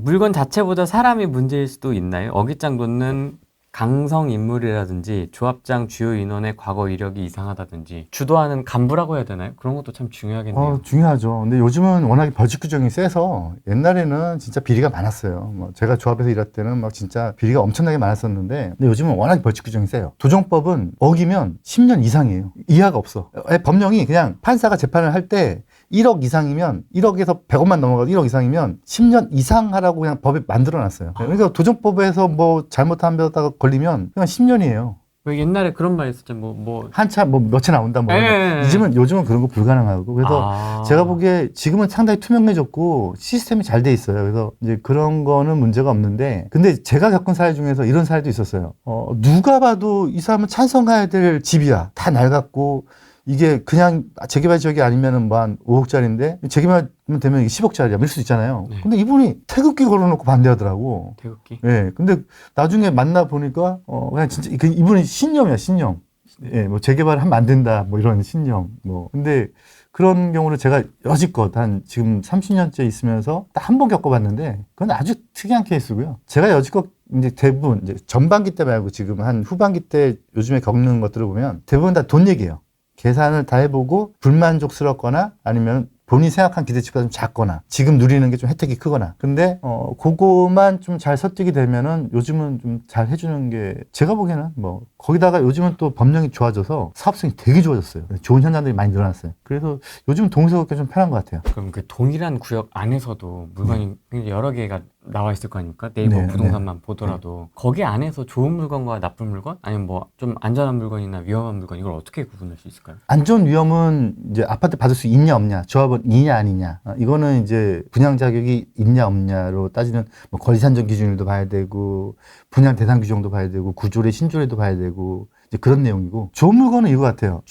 물건 자체보다 사람이 문제일 수도 있나요? 어깃장 놓는 강성 인물이라든지 조합장 주요 인원의 과거 이력이 이상하다든지 주도하는 간부라고 해야 되나요? 그런 것도 참 중요하겠네요. 중요하죠. 근데 요즘은 워낙에 벌칙 규정이 세서 옛날에는 진짜 비리가 많았어요. 뭐 제가 조합에서 일할 때는 막 진짜 비리가 엄청나게 많았었는데 근데 요즘은 워낙에 벌칙 규정이 세요. 도정법은 어기면 10년 이상이에요. 이하가 없어. 법령이 그냥 판사가 재판을 할 때 1억 이상이면 1억에서 100억만 넘어가도 1억 이상이면 10년 이상 하라고 그냥 법에 만들어 놨어요. 그러니까 도정법에서 뭐 잘못하다가 걸리면 그냥 10년이에요. 왜 옛날에 그런 말 있었죠. 뭐. 한참 뭐 몇채 나온다 뭐 이런 거. 요즘은 그런 거 불가능하고 그래서 제가 보기에 지금은 상당히 투명해졌고 시스템이 잘 돼 있어요. 그래서 이제 그런 거는 문제가 없는데 근데 제가 겪은 사례 중에서 이런 사례도 있었어요. 누가 봐도 이 사람은 찬성해야 될 집이야. 다 낡았고 이게 그냥 재개발 지역이 아니면은 뭐 한 5억짜리인데 재개발 되면 이게 10억짜리야. 이럴 수 있잖아요. 네. 근데 이분이 태극기 걸어놓고 반대하더라고. 태극기. 예. 근데 나중에 만나 보니까 그냥 진짜 이분이 신념이야, 신념. 예, 뭐 재개발을 하면 안 된다, 뭐 이런 신념. 뭐 근데 그런 경우를 제가 여지껏 한 지금 30년째 있으면서 딱 한 번 겪어봤는데 그건 아주 특이한 케이스고요. 제가 여지껏 이제 대부분 이제 전반기 때 말고 지금 한 후반기 때 요즘에 겪는 것들을 보면 대부분 다 돈 얘기예요. 계산을 다 해보고 불만족스럽거나 아니면 본인이 생각한 기대치보다 좀 작거나 지금 누리는 게 좀 혜택이 크거나 근데 그거만 좀 잘 설득이 되면은 요즘은 좀 잘 해주는 게 제가 보기에는 뭐 거기다가 요즘은 또 법령이 좋아져서 사업성이 되게 좋아졌어요. 좋은 현장들이 많이 늘어났어요. 그래서 요즘 동서 걷기 좀 편한 것 같아요. 그럼 그 동일한 구역 안에서도 물건이 여러 개가 나와 있을 거 아닙니까? 네이버 네, 부동산만 보더라도 거기 안에서 좋은 물건과 나쁜 물건? 아니면 뭐 좀 안전한 물건이나 위험한 물건 이걸 어떻게 구분할 수 있을까요? 안전 위험은 이제 아파트 받을 수 있냐 없냐, 조합은 이냐 아니냐. 이거는 이제 분양 자격이 있냐 없냐로 따지는 뭐 거리산정 기준일도 봐야 되고 분양 대상 규정도 봐야 되고 구조례 신조례도 봐야 되고 이제 그런 내용이고 좋은 물건은 이거 같아요.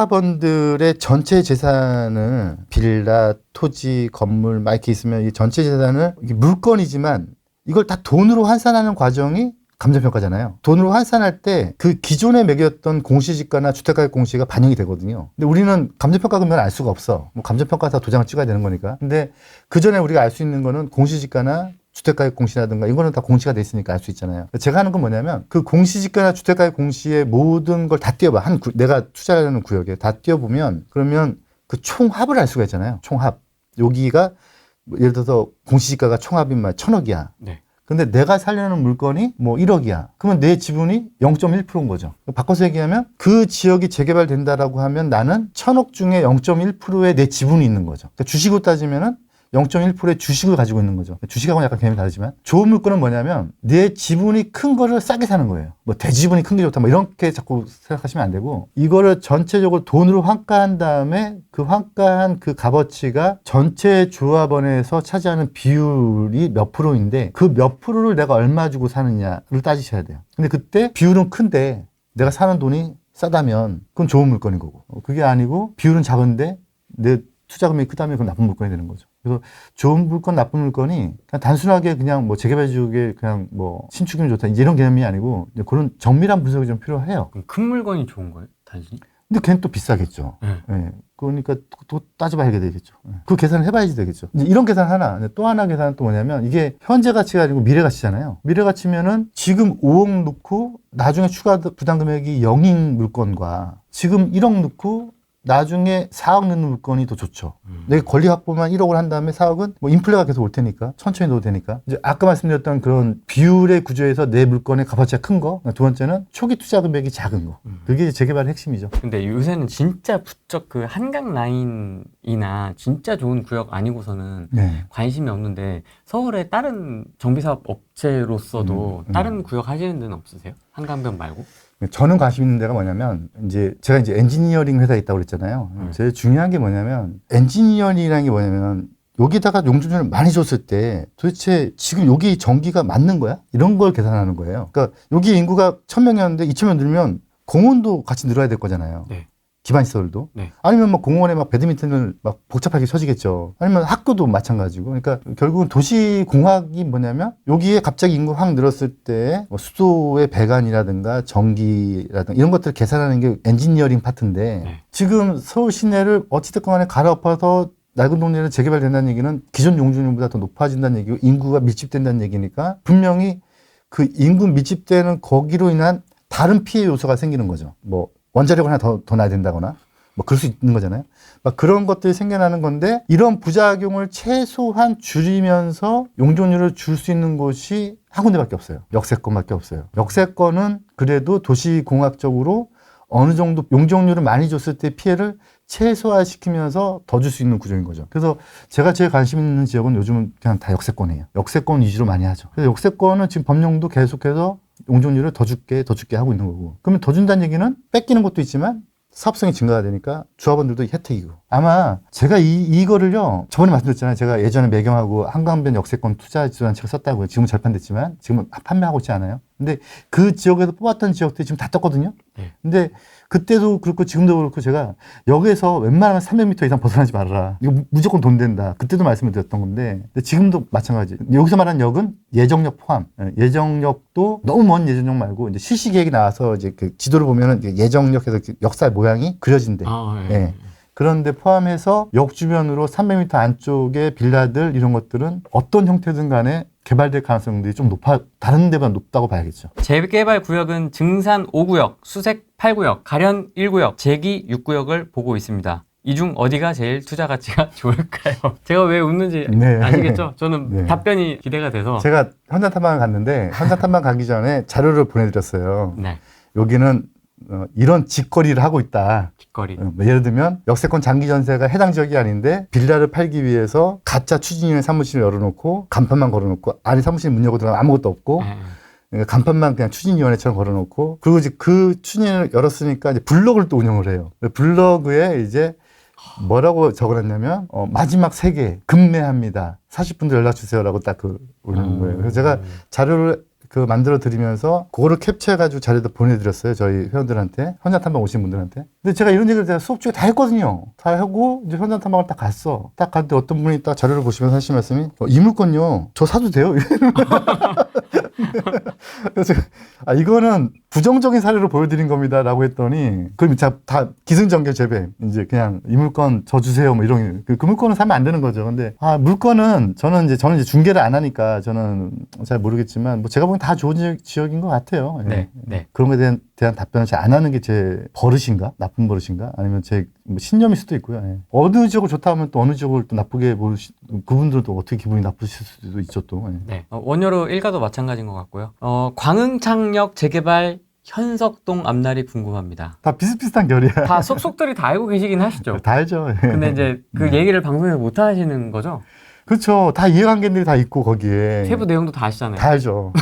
조합원들의 전체 재산을 빌라, 토지, 건물 막 이렇게 있으면 이 전체 재산을 이게 물건이지만 이걸 다 돈으로 환산하는 과정이 감정평가잖아요. 돈으로 환산할 때 그 기존에 매겼던 공시지가나 주택가격 공시가 반영이 되거든요. 근데 우리는 감정평가 금액을 알 수가 없어. 뭐 감정평가사 도장을 찍어야 되는 거니까. 근데 그 전에 우리가 알 수 있는 거는 공시지가나 주택가격 공시라든가 이거는 다 공시가 돼 있으니까 알 수 있잖아요. 제가 하는 건 뭐냐면 그 공시지가나 주택가격 공시의 모든 걸 다 띄워봐. 내가 투자하는 구역에 다 띄워보면 그러면 그 총합을 알 수가 있잖아요. 총합. 여기가 예를 들어서 공시지가가 총합인 말 1,000억이야. 네. 근데 내가 살려는 물건이 뭐 1억이야. 그러면 내 지분이 0.1%인 거죠. 바꿔서 얘기하면 그 지역이 재개발된다라고 하면 나는 1,000억 중에 0.1%의 내 지분이 있는 거죠. 그러니까 주식으로 따지면은 0.1%의 주식을 가지고 있는 거죠. 주식하고는 약간 개념이 다르지만 좋은 물건은 뭐냐면 내 지분이 큰 거를 싸게 사는 거예요. 뭐 대지분이 큰 게 좋다 뭐 이렇게 자꾸 생각하시면 안 되고 이거를 전체적으로 돈으로 환가한 다음에 그 환가한 그 값어치가 전체 조합원에서 차지하는 비율이 몇 프로인데 그 몇 프로를 내가 얼마 주고 사느냐를 따지셔야 돼요. 근데 그때 비율은 큰데 내가 사는 돈이 싸다면 그건 좋은 물건인 거고 그게 아니고 비율은 작은데 내 투자 금액이 크다면 그건 나쁜 물건이 되는 거죠. 그래서 좋은 물건, 나쁜 물건이 그냥 단순하게 그냥 뭐 재개발 지역에 그냥 뭐 신축이면 좋다 이제 이런 개념이 아니고 그런 정밀한 분석이 좀 필요해요. 그럼 큰 물건이 좋은 거예요? 단순히? 근데 걔는 또 비싸겠죠. 예. 그러니까 또 따져봐야 되겠죠. 그 계산을 해봐야지 되겠죠. 이제 이런 계산 하나, 또 하나 계산은 또 뭐냐면 이게 현재 가치가 아니고 미래 가치잖아요. 미래 가치면은 지금 5억 넣고 나중에 추가 부담 금액이 0인 물건과 지금 1억 넣고 나중에 4억 넣는 물건이 더 좋죠. 내가 권리 확보만 1억을 한 다음에 4억은 뭐 인플레가 계속 올 테니까 천천히 넣어도 되니까. 이제 아까 말씀드렸던 그런 비율의 구조에서 내 물건의 값어치가 큰 거. 두 번째는 초기 투자 금액이 작은 거. 그게 재개발의 핵심이죠. 근데 요새는 진짜 부쩍 그 한강 라인이나 진짜 좋은 구역 아니고서는 네. 관심이 없는데 서울의 다른 정비사업 업체로서도 다른 구역 하시는 데는 없으세요? 한강변 말고? 저는 관심 있는 데가 뭐냐면 이제 제가 이제 엔지니어링 회사에 있다고 그랬잖아요. 제일 중요한 게 뭐냐면 엔지니어링이라는 게 뭐냐면 여기다가 용적률을 많이 줬을 때 도대체 지금 여기 전기가 맞는 거야? 이런 걸 계산하는 거예요. 그러니까 여기 인구가 1,000명이었는데 2,000명 늘면 공원도 같이 늘어야 될 거잖아요. 네. 기반 시설도. 네. 아니면 막 공원에 막 배드민턴을 막 복잡하게 쳐지겠죠. 아니면 학교도 마찬가지고. 그러니까 결국은 도시공학이 뭐냐면 여기에 갑자기 인구 확 늘었을 때 뭐 수도의 배관이라든가 전기라든가 이런 것들을 계산하는 게 엔지니어링 파트인데 네. 지금 서울 시내를 어찌됐건 간에 갈아엎어서 낡은 동네는 재개발된다는 얘기는 기존 용적률보다 더 높아진다는 얘기고 인구가 밀집된다는 얘기니까 분명히 그 인구 밀집되는 거기로 인한 다른 피해 요소가 생기는 거죠. 뭐 원자력을 하나 더 놔야 된다거나 뭐 그럴 수 있는 거잖아요. 막 그런 것들이 생겨나는 건데 이런 부작용을 최소한 줄이면서 용적률을 줄 수 있는 곳이 한 군데밖에 없어요. 역세권밖에 없어요. 역세권은 그래도 도시공학적으로 어느 정도 용적률을 많이 줬을 때 피해를 최소화시키면서 더 줄 수 있는 구조인 거죠. 그래서 제가 제일 관심 있는 지역은 요즘은 그냥 다 역세권이에요. 역세권 위주로 많이 하죠. 그래서 역세권은 지금 법령도 계속해서 용적률을 더 줄게 하고 있는 거고. 그러면 더 준다는 얘기는 뺏기는 것도 있지만 사업성이 증가가 되니까 조합원들도 혜택이고. 아마 제가 이거를요, 저번에 말씀드렸잖아요. 제가 예전에 매경하고 한강변 역세권 투자 지도라는 책을 썼다고요. 지금은 절판됐지만 지금은 판매하고 있지 않아요. 근데 그 지역에서 뽑았던 지역들이 지금 다 떴거든요. 네. 근데 그때도 그렇고 지금도 그렇고 제가 여기에서 웬만하면 300m 이상 벗어나지 말아라. 이거 무조건 돈 된다. 그때도 말씀을 드렸던 건데 근데 지금도 마찬가지. 여기서 말하는 역은 예정역 포함. 예정역도 너무 먼 예정역 말고 이제 실시 계획이 나와서 이제 그 지도를 보면은 예정역에서 역사 모양이 그려진대. 예. 그런데 포함해서 역 주변으로 300m 안쪽의 빌라들 이런 것들은 어떤 형태든 간에 개발될 가능성들이 좀 다른 데보다 높다고 봐야겠죠. 재개발 구역은 증산 5구역, 수색 8구역, 가련 1구역, 제기 6구역을 보고 있습니다. 이 중 어디가 제일 투자 가치가 좋을까요? 제가 왜 웃는지 네. 아시겠죠? 저는 네. 답변이 기대가 돼서. 제가 현장 탐방을 갔는데 현장 탐방 가기 전에 자료를 보내드렸어요. 네. 여기는 이런 직거리를 하고 있다. 뒷거리. 예를 들면 역세권 장기 전세가 해당 지역이 아닌데 빌라를 팔기 위해서 가짜 추진위원회 사무실을 열어놓고 간판만 걸어놓고 안에 사무실 문 열고 들어가면 아무것도 없고 간판만 그냥 추진위원회처럼 걸어놓고 그리고 이제 그 추진을 열었으니까 이제 블로그를 또 운영을 해요. 블로그에 이제 뭐라고 적어놨냐면 마지막 3개 급매합니다. 40분도 연락 주세요라고 딱 올리는 거예요. 그래서 제가 자료를 만들어 드리면서 그거를 캡처해가지고 자료도 보내드렸어요. 저희 회원들한테 현장 탐방 오신 분들한테. 근데 제가 이런 얘기를 제가 수업 중에 다 했거든요. 다 하고 이제 현장 탐방을 딱 갔어. 딱 갔는데 어떤 분이 딱 자료를 보시면서 하신 말씀이 이 물건요 저 사도 돼요? 그래서 이거는 부정적인 사례로 보여드린 겁니다라고 했더니 그럼 다 기승전결 재배 이제 그냥 이 물건 저 주세요 뭐 이런 그 물건은 사면 안 되는 거죠. 근데 물건은 저는 이제 중개를 안 하니까 저는 잘 모르겠지만 뭐 제가 보기엔 다 좋은 지역인 것 같아요. 예. 네, 네. 그런 거에 대한 답변을 잘 안 하는 게 제 버릇인가? 나쁜 버릇인가? 아니면 제 신념일 수도 있고요. 예. 어느 지역을 좋다 하면 또 어느 지역을 또 나쁘게 그분들도 어떻게 기분이 나쁘실 수도 있죠 또. 예. 네. 원효로 일가도 마찬가지인 것 같고요. 광흥창역 재개발 현석동 앞날이 궁금합니다. 다 비슷비슷한 결이야. 다 속속들이 다 알고 계시긴 하시죠? 다 알죠. 예. 근데 이제 그 얘기를 방송에서 못 하시는 거죠? 그렇죠. 다 이해관계들이 다 있고 거기에. 세부 내용도 다 아시잖아요. 다 알죠.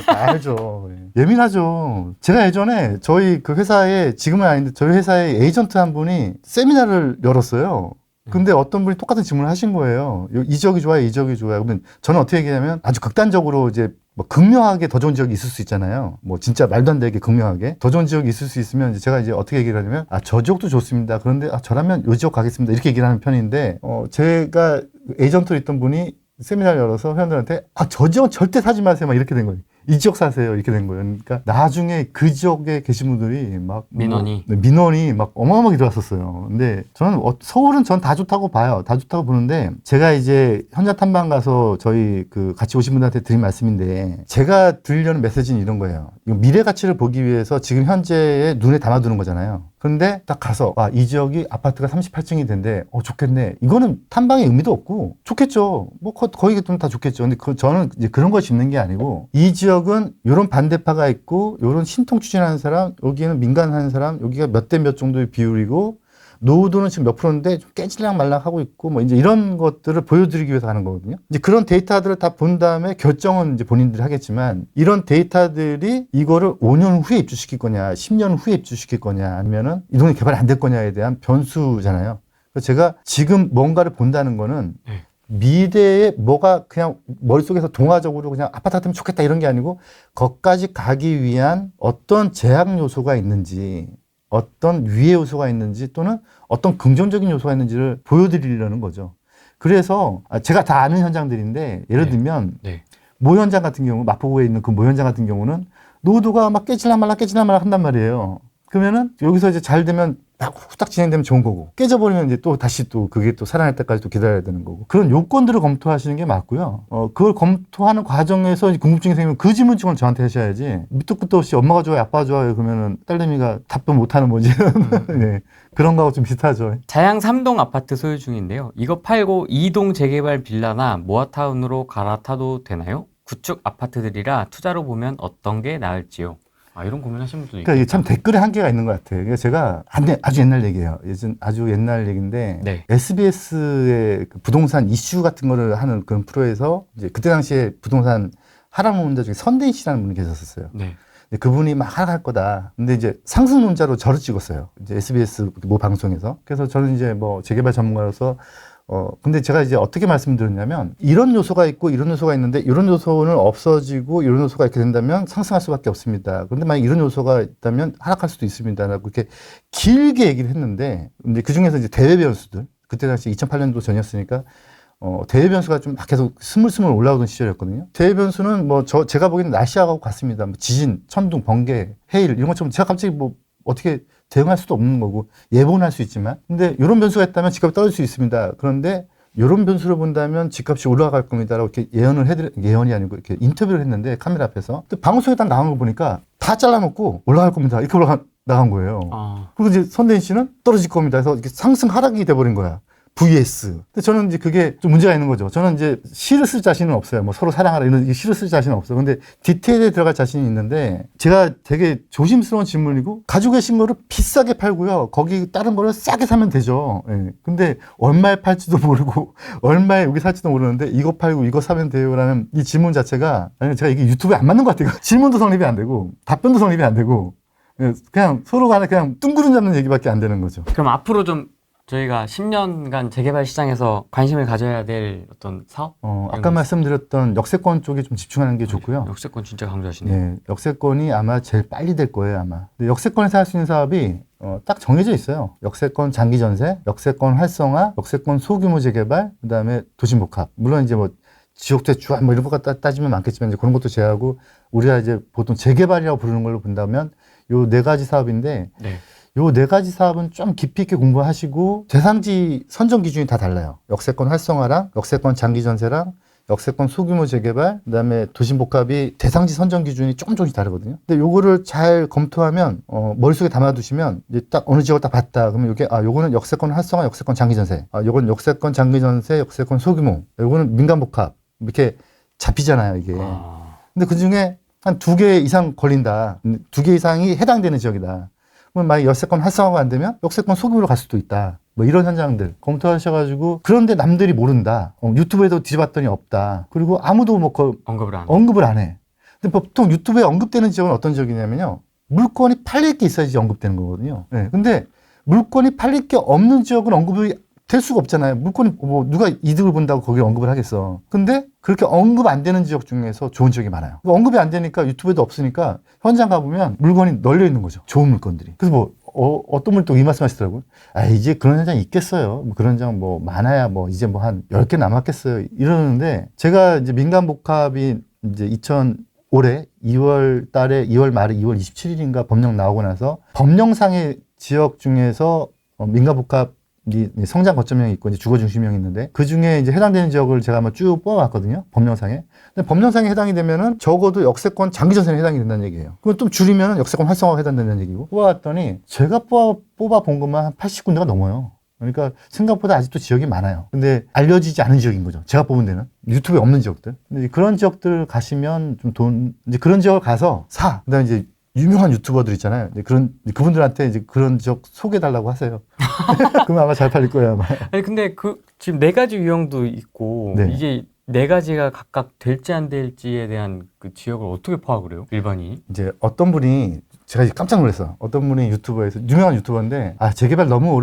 다 알죠. 예민하죠. 제가 예전에 저희 그 회사에 지금은 아닌데 저희 회사에 에이전트 한 분이 세미나를 열었어요. 근데 어떤 분이 똑같은 질문을 하신 거예요. 이 지역이 좋아요, 이 지역이 좋아요. 그러면 저는 어떻게 얘기하냐면 아주 극단적으로 이제 뭐 극명하게 더 좋은 지역이 있을 수 있잖아요. 뭐 진짜 말도 안 되게 극명하게 더 좋은 지역이 있을 수 있으면 이제 제가 이제 어떻게 얘기를 하냐면 저 지역도 좋습니다. 그런데 저라면 이 지역 가겠습니다. 이렇게 얘기를 하는 편인데 제가 에이전트로 있던 분이 세미나를 열어서 회원들한테 저 지역은 절대 사지 마세요. 막 이렇게 된 거예요. 이 지역 사세요. 이렇게 된 거예요. 그러니까 나중에 그 지역에 계신 분들이 막 민원이 막 어마어마하게 들어왔었어요. 근데 저는 서울은 전 다 좋다고 봐요. 다 좋다고 보는데 제가 이제 현장 탐방 가서 저희 같이 오신 분들한테 드린 말씀인데 제가 드리려는 메시지는 이런 거예요. 미래 가치를 보기 위해서 지금 현재의 눈에 담아두는 거잖아요. 그런데 딱 가서 이 지역이 아파트가 38층이 된대. 좋겠네. 이거는 탐방의 의미도 없고 좋겠죠. 뭐 거의 다 좋겠죠. 근데 저는 이제 그런 걸 짚는 게 아니고 이 지역은 이런 반대파가 있고 이런 신통 추진하는 사람, 여기에는 민간하는 사람, 여기가 몇 대 몇 정도의 비율이고 노후도는 지금 몇 프로인데 좀 깨질랑 말랑 하고 있고 뭐 이제 이런 것들을 보여드리기 위해서 하는 거거든요. 이제 그런 데이터들을 다 본 다음에 결정은 이제 본인들이 하겠지만 이런 데이터들이 이거를 5년 후에 입주시킬 거냐, 10년 후에 입주시킬 거냐, 아니면은 이 동네 개발이 안 될 거냐에 대한 변수잖아요. 그래서 제가 지금 뭔가를 본다는 거는 미래에 뭐가 그냥 머릿속에서 동화적으로 그냥 아파트 같으면 좋겠다 이런 게 아니고 거기까지 가기 위한 어떤 제약 요소가 있는지 어떤 위해 요소가 있는지 또는 어떤 긍정적인 요소가 있는지를 보여드리려는 거죠. 그래서 제가 다 아는 현장들인데 예를 들면 모 현장 같은 경우 마포구에 있는 그 모 현장 같은 경우는 노후도가 막 깨질랑말랑 한단 말이에요. 그러면은 여기서 이제 잘 되면 막 후딱 진행되면 좋은 거고 깨져버리면 이제 또 다시 또 그게 또 살아날 때까지 또 기다려야 되는 거고 그런 요건들을 검토하시는 게 맞고요. 그걸 검토하는 과정에서 궁금증이 생기면 그 질문증을 저한테 하셔야지 밑도 끝도 없이 엄마가 좋아요, 아빠가 좋아요 그러면은 딸내미가 답도 못하는 뭐지. 네. 그런 거하고 좀 비슷하죠. 자양 3동 아파트 소유 중인데요. 이거 팔고 2동 재개발 빌라나 모아타운으로 갈아타도 되나요? 구축 아파트들이라 투자로 보면 어떤 게 나을지요? 이런 고민하시는 분도 있고. 그러니까 이게 참 댓글에 한계가 있는 것 같아요. 그러니까 제가 아주 옛날 얘기예요. 아주 옛날 얘기인데 SBS의 부동산 이슈 같은 거를 하는 그런 프로에서 이제 그때 당시에 부동산 하락 노동자 중에 선대인 씨라는 분이 계셨었어요. 근데 그분이 막 하락할 거다. 근데 이제 상승론자로 저를 찍었어요. 이제 SBS 모 방송에서. 그래서 저는 이제 뭐 재개발 전문가로서 근데 제가 이제 어떻게 말씀드렸냐면 이런 요소가 있고 이런 요소가 있는데 이런 요소는 없어지고 이런 요소가 이렇게 된다면 상승할 수밖에 없습니다. 그런데 만약 이런 요소가 있다면 하락할 수도 있습니다. 라고 이렇게 길게 얘기를 했는데 근데 그 중에서 이제 대외 변수들 그때 당시 2008년도 전이었으니까 대외 변수가 좀 막 계속 스물스물 올라오던 시절이었거든요. 대외 변수는 뭐 제가 보기에는 날씨하고 같습니다. 뭐 지진, 천둥, 번개, 해일 이런 것처럼 제가 갑자기 뭐 어떻게 대응할 수도 없는 거고 예보는 할 수 있지만 근데 이런 변수가 있다면 집값이 떨어질 수 있습니다. 그런데 이런 변수를 본다면 집값이 올라갈 겁니다라고 이렇게 예언이 아니고 이렇게 인터뷰를 했는데 카메라 앞에서 근데 방송에 딱 나온 거 보니까 다 잘라놓고 올라갈 겁니다. 이렇게 나간 거예요. 그리고 이제 선대인 씨는 떨어질 겁니다. 그래서 이렇게 상승 하락이 돼버린 거야. vs. 근데 저는 이제 그게 좀 문제가 있는 거죠. 저는 이제 시를 쓸 자신은 없어요. 뭐 서로 사랑하라 이런 시를 쓸 자신은 없어요. 근데 디테일에 들어갈 자신이 있는데 제가 되게 조심스러운 질문이고 가지고 계신 거를 비싸게 팔고요. 거기 다른 거를 싸게 사면 되죠. 예. 근데 얼마에 팔지도 모르고 얼마에 여기 살지도 모르는데 이거 팔고 이거 사면 돼요라는 이 질문 자체가 아니 제가 이게 유튜브에 안 맞는 것 같아요. 질문도 성립이 안 되고 답변도 성립이 안 되고 그냥 서로 간에 그냥 뚱그름 잡는 얘기밖에 안 되는 거죠. 그럼 앞으로 좀 저희가 10년간 재개발 시장에서 관심을 가져야 될 어떤 사업? 아까 말씀드렸던 역세권 쪽에 좀 집중하는 게 좋고요. 역세권 진짜 강조하시네요. 네, 역세권이 아마 제일 빨리 될 거예요, 아마. 근데 역세권에서 할 수 있는 사업이 딱 정해져 있어요. 역세권 장기 전세, 역세권 활성화, 역세권 소규모 재개발, 그다음에 도심복합. 물론 이제 뭐 지역대 주안 뭐 이런 거 따지면 많겠지만 이제 그런 것도 제외하고 우리가 이제 보통 재개발이라고 부르는 걸로 본다면 요 네 가지 사업인데 네. 요 네 가지 사업은 좀 깊이 있게 공부하시고 대상지 선정 기준이 다 달라요. 역세권 활성화랑 역세권 장기 전세랑 역세권 소규모 재개발, 그다음에 도심복합이 대상지 선정 기준이 조금씩 다르거든요. 근데 요거를 잘 검토하면 머릿속에 담아두시면 이제 딱 어느 지역을 딱 봤다. 그러면 요게 요거는 역세권 활성화, 역세권 장기 전세. 요건 역세권 장기 전세, 역세권 소규모. 요거는 민간복합. 이렇게 잡히잖아요, 이게. 근데 그 중에 한 2개 이상 걸린다. 2개 이상이 해당되는 지역이다. 그럼 만약 역세권 활성화가 안 되면 역세권 소규모로 갈 수도 있다. 뭐 이런 현장들 검토하셔가지고 그런데 남들이 모른다. 유튜브에도 뒤져봤더니 없다. 그리고 아무도 뭐 언급을 안 해. 근데 보통 유튜브에 언급되는 지역은 어떤 지역이냐면요. 물건이 팔릴 게 있어야지 언급되는 거거든요. 네. 근데 물건이 팔릴 게 없는 지역은 언급이 될 수가 없잖아요. 물건이 뭐 누가 이득을 본다고 거기에 언급을 하겠어. 근데 그렇게 언급 안 되는 지역 중에서 좋은 지역이 많아요. 언급이 안 되니까 유튜브에도 없으니까 현장 가보면 물건이 널려 있는 거죠. 좋은 물건들이. 그래서 뭐 어떤 분이 또 이 말씀 하시더라고요. 이제 그런 현장 있겠어요. 뭐 그런 현장 뭐 많아야 뭐 이제 뭐 한 10개 남았겠어요. 이러는데 제가 이제 민간복합이 이제 올해 2월 달에 2월 말에 2월 27일인가 법령 나오고 나서 법령상의 지역 중에서 민간복합 성장 거점형이 있고 이제 주거 중심형이 있는데 그 중에 이제 해당되는 지역을 제가 한번 쭉 뽑아왔거든요. 법령상에. 근데 법령상에 해당이 되면은 적어도 역세권 장기 전세에 해당이 된다는 얘기예요. 그건 좀 줄이면은 역세권 활성화가 해당된다는 얘기고. 뽑아왔더니 제가 뽑아본 것만 한 80군데가 넘어요. 그러니까 생각보다 아직도 지역이 많아요. 근데 알려지지 않은 지역인 거죠. 제가 뽑은 데는. 유튜브에 없는 지역들. 근데 그런 지역들 가시면 좀 이제 그런 지역을 가서 사. 그다음에 이제 유명한 유튜버들 있잖아요. 그분들한테 이제 그런 지역 소개해달라고 하세요. 그러면 아마 잘 팔릴 거예요, 아마. 아니, 근데 지금 4가지 유형도 있고, 네. 이게 4가지가 각각 될지 안 될지에 대한 그 지역을 어떻게 파악을 해요? 일반인이? 이제 어떤 분이, 제가 이제 깜짝 놀랐어. 어떤 분이 유튜버에서, 유명한 유튜버인데, 재개발 너무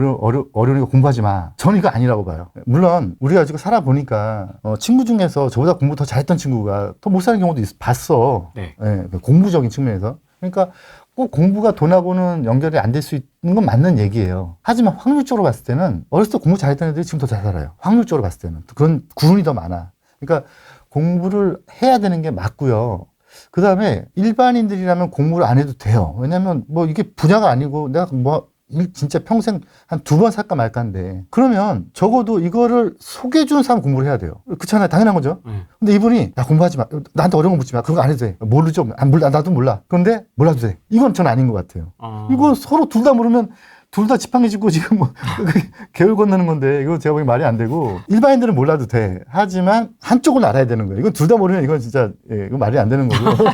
어려우니까 공부하지 마. 저는 이거 아니라고 봐요. 물론, 우리가 지금 살아보니까, 친구 중에서 저보다 공부 더 잘했던 친구가 더 못 사는 경우도 봤어. 네. 네, 공부적인 측면에서. 그러니까 꼭 공부가 돈하고는 연결이 안 될 수 있는 건 맞는 얘기예요. 하지만 확률적으로 봤을 때는 어렸을 때 공부 잘했던 애들이 지금 더 잘 살아요. 확률적으로 봤을 때는. 그런 구분이 더 많아. 그러니까 공부를 해야 되는 게 맞고요. 그 다음에 일반인들이라면 공부를 안 해도 돼요. 왜냐면 뭐 이게 분야가 아니고 내가 진짜 평생 한 2번 살까 말까 한데 그러면 적어도 이거를 소개해주는 사람 공부를 해야 돼요. 그렇잖아요. 당연한 거죠. 근데 이분이 야 공부하지 마. 나한테 어려운 거 묻지 마. 그런 거 안 해도 돼. 모르죠. 나도 몰라. 그런데 몰라도 돼. 이건 전 아닌 것 같아요. 이건 서로 둘 다 모르면 둘 다 지팡이지고 지금 뭐 개울 건너는 건데 이거 제가 보기엔 말이 안 되고 일반인들은 몰라도 돼. 하지만 한쪽을 알아야 되는 거예요. 이건 둘 다 모르면 이건 진짜 이건 말이 안 되는 거고.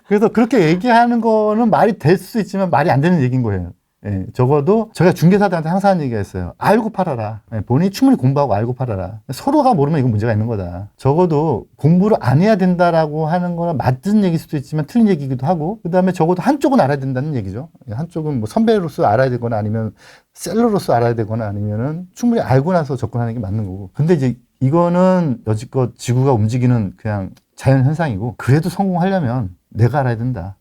그래서 그렇게 얘기하는 거는 말이 될 수 있지만 말이 안 되는 얘기인 거예요. 예, 적어도 제가 중개사들한테 항상 하는 얘기가 있어요. 알고 팔아라. 예, 본인이 충분히 공부하고 알고 팔아라. 서로가 모르면 이건 문제가 있는 거다. 적어도 공부를 안 해야 된다라고 하는 거는 맞는 얘기일 수도 있지만 틀린 얘기이기도 하고, 그 다음에 적어도 한쪽은 알아야 된다는 얘기죠. 한쪽은 뭐 선배로서 알아야 되거나 아니면 셀러로서 알아야 되거나 아니면은 충분히 알고 나서 접근하는 게 맞는 거고. 근데 이제 이거는 여지껏 지구가 움직이는 그냥 자연 현상이고, 그래도 성공하려면 내가 알아야 된다.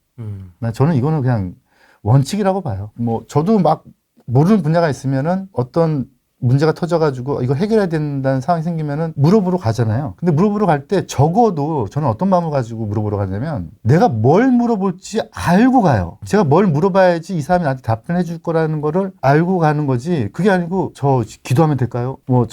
저는 이거는 그냥 원칙이라고 봐요. 뭐 저도 막 모르는 분야가 있으면은 어떤 문제가 터져가지고 이거 해결해야 된다는 상황이 생기면은 물어보러 가잖아요. 근데 물어보러 갈 때 적어도 저는 어떤 마음을 가지고 물어보러 가냐면 내가 뭘 물어볼지 알고 가요. 제가 뭘 물어봐야지 이 사람이 나한테 답변해 줄 거라는 거를 알고 가는 거지. 그게 아니고 저 기도하면 될까요? 뭐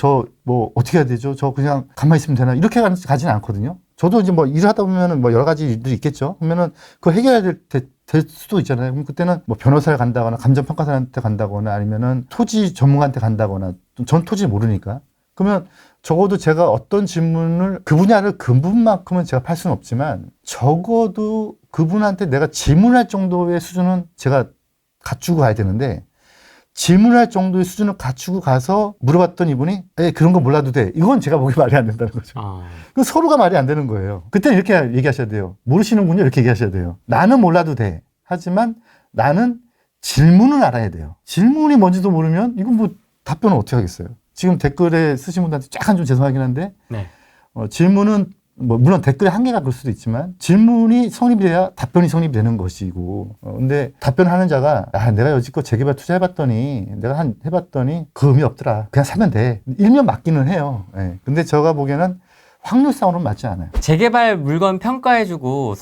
어떻게 해야 되죠? 저 그냥 가만히 있으면 되나? 이렇게 가지는 않거든요. 저도 이제 뭐 일을 하다 보면은 뭐 여러 가지 일들이 있겠죠. 그러면은 그거 해결해야 될 수도 있잖아요. 그럼 그때는 뭐 변호사를 간다거나 감정평가사한테 간다거나 아니면은 토지 전문가한테 간다거나, 전 토지를 모르니까. 그러면 적어도 제가 어떤 질문을 그 분야를 그 부분만큼은 제가 팔 수는 없지만 적어도 그분한테 내가 질문할 정도의 수준은 제가 갖추고 가야 되는데, 질문할 정도의 수준을 갖추고 가서 물어봤던 이분이 그런 거 몰라도 돼. 이건 제가 보기 말이 안 된다는 거죠. 그 서로가 말이 안 되는 거예요. 그때는 이렇게 얘기하셔야 돼요. 모르시는군요. 이렇게 얘기하셔야 돼요. 나는 몰라도 돼. 하지만 나는 질문은 알아야 돼요. 질문이 뭔지도 모르면 이건 뭐 답변을 어떻게 하겠어요. 지금 댓글에 쓰신 분들한테 약간 좀 죄송하긴 한데, 네. 질문은 뭐 물론 댓글에 한계가 그럴 수도 있지만 질문이 성립이 돼야 답변이 성립이 되는 것이고, 근데 답변하는 자가 내가 여지껏 재개발 투자해봤더니 해봤더니 그 의미 없더라. 그냥 사면 돼. 일면 맞기는 해요. 예. 근데 제가 보기에는 확률상으로는 맞지 않아요. 재개발 물건 평가해주고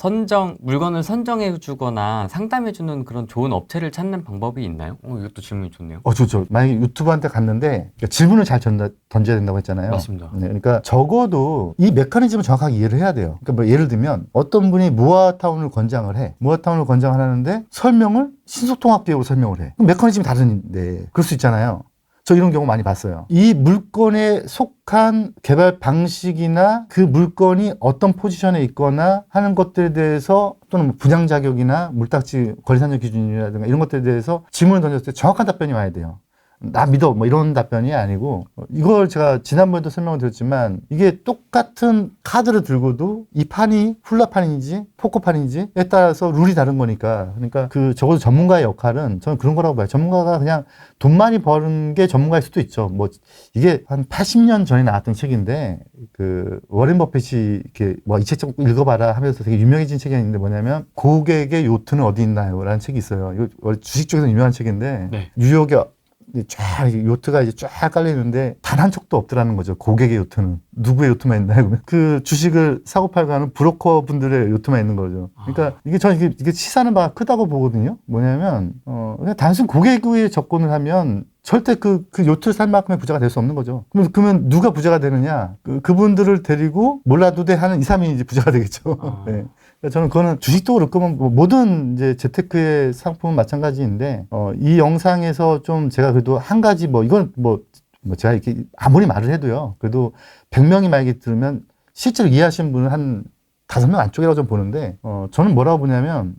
물건을 선정해주거나 상담해주는 그런 좋은 업체를 찾는 방법이 있나요? 이것도 질문이 좋네요. 좋죠. 만약에 유튜브한테 갔는데 질문을 잘 던져야 된다고 했잖아요. 맞습니다. 네, 그러니까 적어도 이 메커니즘을 정확하게 이해를 해야 돼요. 그러니까 뭐 예를 들면 어떤 분이 무아타운을 권장을 해. 무아타운을 권장을 하는데 설명을 신속통합기획으로 설명을 해. 그럼 메커니즘이 다른데 그럴 수 있잖아요. 저 이런 경우 많이 봤어요. 이 물건에 속한 개발 방식이나 그 물건이 어떤 포지션에 있거나 하는 것들에 대해서, 또는 분양 자격이나 물딱지 거래산정 기준이라든가 이런 것들에 대해서 질문을 던졌을 때 정확한 답변이 와야 돼요. 나 믿어 뭐 이런 답변이 아니고, 이걸 제가 지난번에도 설명을 드렸지만 이게 똑같은 카드를 들고도 이 판이 훌라판인지 포커판인지에 따라서 룰이 다른 거니까. 그러니까 그 적어도 전문가의 역할은 저는 그런 거라고 봐요. 전문가가 그냥 돈 많이 버는 게 전문가일 수도 있죠. 뭐 이게 한 80년 전에 나왔던 책인데, 그 워렌 버핏이 이렇게 뭐 이 책 좀 읽어봐라 하면서 되게 유명해진 책이 있는데, 뭐냐면 고객의 요트는 어디 있나요? 라는 책이 있어요. 이거 원래 주식 쪽에서 유명한 책인데, 네. 뉴욕에 쫙 요트가 이제 쫙 깔려 있는데 단 한 척도 없더라는 거죠. 고객의 요트는. 누구의 요트만 있나요? 그러면 그 주식을 사고 팔고 하는 브로커 분들의 요트만 있는 거죠. 그러니까 저는 이게 시사하는 바가 크다고 보거든요. 뭐냐면 그냥 단순 고객의 접근을 하면 절대 그 요트를 살 만큼의 부자가 될 수 없는 거죠. 그러면 누가 부자가 되느냐? 그분들을 데리고 몰라도 돼 하는 2, 3인이 이제 부자가 되겠죠. 네. 그러니까 저는 그거는 주식도 그렇고 뭐 모든 이제 재테크의 상품은 마찬가지인데, 이 영상에서 좀 제가 그래도 한 가지 이건 제가 이렇게 아무리 말을 해도요, 그래도 100명이 만약에 들으면 실제로 이해하시는 분은 한 5명 안쪽이라고 좀 보는데, 저는 뭐라고 보냐면,